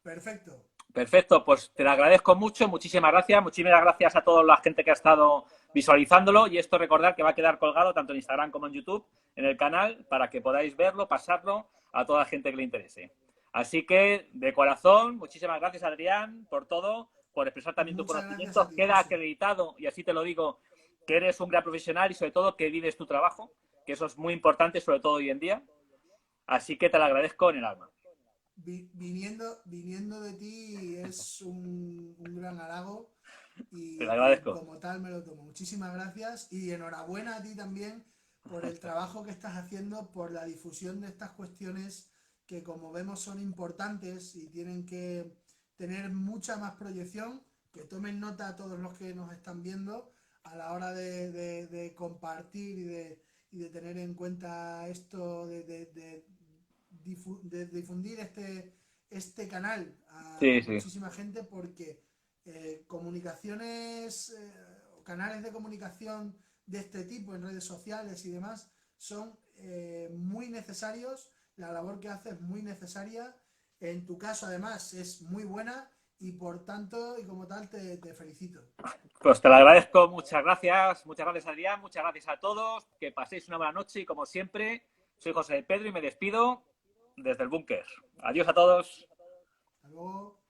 Perfecto. Perfecto, pues te lo agradezco mucho, muchísimas gracias a toda la gente que ha estado visualizándolo y esto recordar que va a quedar colgado tanto en Instagram como en YouTube en el canal para que podáis verlo, pasarlo a toda la gente que le interese. Así que, de corazón, muchísimas gracias, Adrián, por todo, por expresar también tu Muchas gracias conocimiento. a ti, Queda José. acreditado, y así te lo digo, que eres un gran profesional y sobre todo que vives tu trabajo, que eso es muy importante, sobre todo hoy en día. Así que te lo agradezco en el alma. Viniendo de ti es un gran halago Te lo y agradezco. como tal me lo tomo. Muchísimas gracias y enhorabuena a ti también por el trabajo que estás haciendo, por la difusión de estas cuestiones que como vemos son importantes y tienen que tener mucha más proyección, que tomen nota a todos los que nos están viendo a la hora de compartir y de tener en cuenta esto de difundir este canal a Sí, sí. muchísima gente porque comunicaciones, canales de comunicación de este tipo en redes sociales y demás son muy necesarios. La labor que haces es muy necesaria. En tu caso, además, es muy buena y por tanto, y como tal, te felicito. Pues te lo agradezco, muchas gracias, Adrián, muchas gracias a todos, que paséis una buena noche y como siempre, soy José Pedro y me despido desde el búnker. Adiós a todos. Hasta luego.